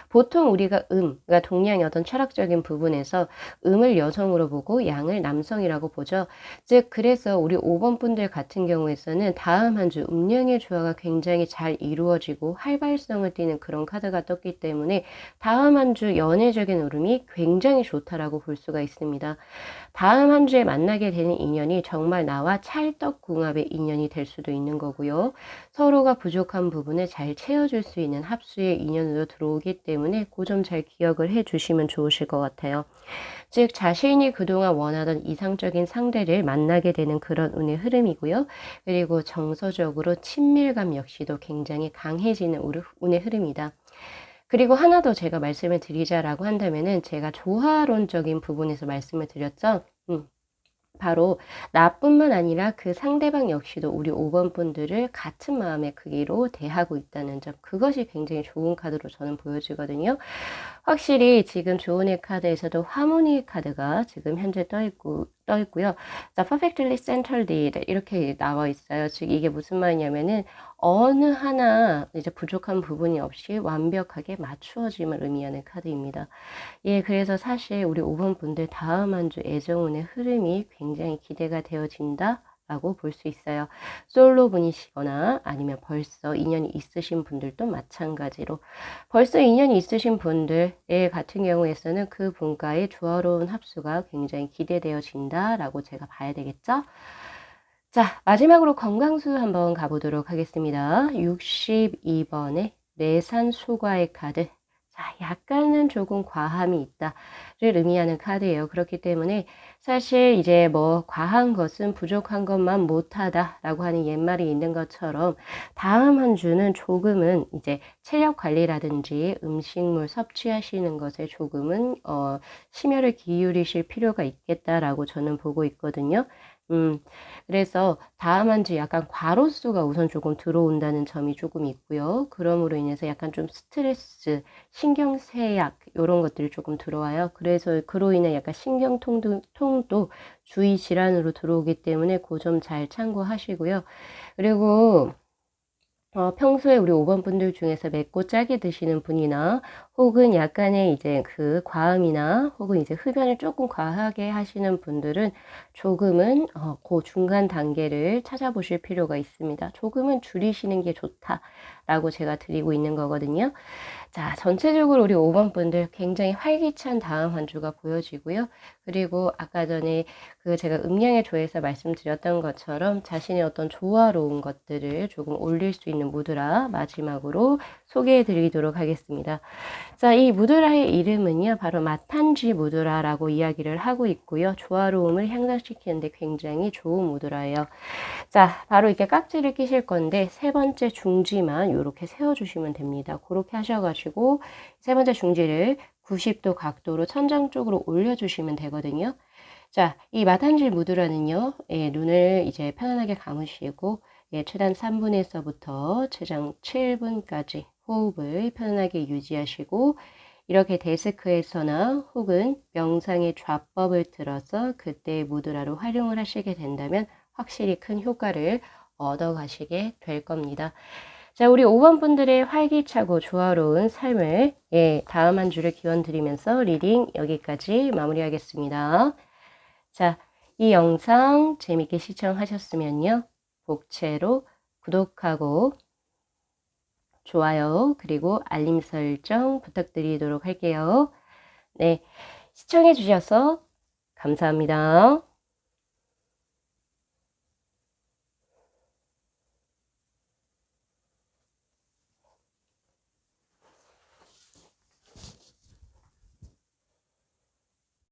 보통 우리가 그러니까 동양의 어떤 철학적인 부분에서 음을 여성으로 보고 양을 남성이라고 보죠. 즉 그래서 우리 5번 분들 같은 경우에서는 다음 한 주 음량의 조화가 굉장히 잘 이루어지고 활발성을 띠는 그런 카드가 떴기 때문에 다음 한 주 연애적인 흐름이 굉장히 좋다라고 볼 수가 있습니다. 다음 한 주에 만나게 되는 인연이 정말 나와 찰떡궁합의 인연이 될 수도 있는 거고요. 서로가 부족한 부분을 잘 채워줄 수 있는 합수의 인연으로 들어오기 때문에 그 점 잘 기억을 해 주시면 좋으실 것 같아요. 즉 자신이 그동안 원하던 이상적인 상대를 만나게 되는 그런 운의 흐름이고요. 그리고 정서적으로 친밀감 역시도 굉장히 강해지는 운의 흐름이다. 그리고 하나 더 제가 말씀을 드리자라고 한다면은 제가 조화론적인 부분에서 말씀을 드렸죠. 바로 나뿐만 아니라 그 상대방 역시도 우리 5번 분들을 같은 마음의 크기로 대하고 있다는 점, 그것이 굉장히 좋은 카드로 저는 보여지거든요. 확실히 지금 조은의 카드에서도 화문의 카드가 지금 현재 떠 있고요. 자, perfectly centered 이렇게 나와 있어요. 즉 이게 무슨 말이냐면은 어느 하나 이제 부족한 부분이 없이 완벽하게 맞추어짐을 의미하는 카드입니다. 예, 그래서 사실 우리 5번 분들 다음 한 주 애정운의 흐름이 굉장히 기대가 되어진다 라고 볼 수 있어요. 솔로 분이시거나 아니면 벌써 인연이 있으신 분들도 마찬가지로 벌써 인연이 있으신 분들 같은 경우에서는 그 분과의 조화로운 합수가 굉장히 기대되어진다 라고 제가 봐야 되겠죠. 자, 마지막으로 건강수 한번 가보도록 하겠습니다. 62번의 내산수과의 카드. 자, 약간은 조금 과함이 있다를 의미하는 카드예요. 그렇기 때문에 사실 이제 뭐 과한 것은 부족한 것만 못하다라고 하는 옛말이 있는 것처럼 다음 한 주는 조금은 이제 체력 관리라든지 음식물 섭취하시는 것에 조금은 심혈을 기울이실 필요가 있겠다라고 저는 보고 있거든요. 그래서 다음 한 주 약간 과로수가 우선 조금 들어온다는 점이 조금 있고요. 그럼으로 인해서 약간 좀 스트레스, 신경쇠약 요런 것들이 조금 들어와요. 그래서 그로 인해 약간 신경통도 주의 질환으로 들어오기 때문에 그 점 잘 참고하시고요. 그리고 평소에 우리 5번 분들 중에서 맵고 짜게 드시는 분이나 혹은 약간의 이제 그 과음이나 혹은 이제 흡연을 조금 과하게 하시는 분들은 조금은 그 중간 단계를 찾아보실 필요가 있습니다. 조금은 줄이시는 게 좋다라고 제가 드리고 있는 거거든요. 자, 전체적으로 우리 5번 분들 굉장히 활기찬 다음 한 주가 보여지고요. 그리고 아까 전에 그 제가 음량의 조에서 말씀드렸던 것처럼 자신의 어떤 조화로운 것들을 조금 올릴 수 있는 무드라 마지막으로 소개해 드리도록 하겠습니다. 자, 이 무드라의 이름은요, 바로 마탄지 무드라라고 이야기를 하고 있고요. 조화로움을 향상시키는데 굉장히 좋은 무드라예요. 자, 바로 이렇게 깍지를 끼실 건데 세 번째 중지만 이렇게 세워주시면 됩니다. 그렇게 하셔가지고 세 번째 중지를 90도 각도로 천장 쪽으로 올려주시면 되거든요. 자, 이 마탄지 무드라는요, 예, 눈을 이제 편안하게 감으시고, 예, 최단 3분에서부터 최장 7분까지 호흡을 편안하게 유지하시고, 이렇게 데스크에서나 혹은 명상의 좌법을 들어서 그때의 무드라로 활용을 하시게 된다면 확실히 큰 효과를 얻어 가시게 될 겁니다. 자, 우리 5번 분들의 활기차고 조화로운 삶을 다음 한 주를 기원 드리면서 리딩 여기까지 마무리하겠습니다. 자, 이 영상 재밌게 시청하셨으면요. 복채로 구독하고 좋아요 그리고 알림 설정 부탁드리도록 할게요. 네, 시청해 주셔서 감사합니다.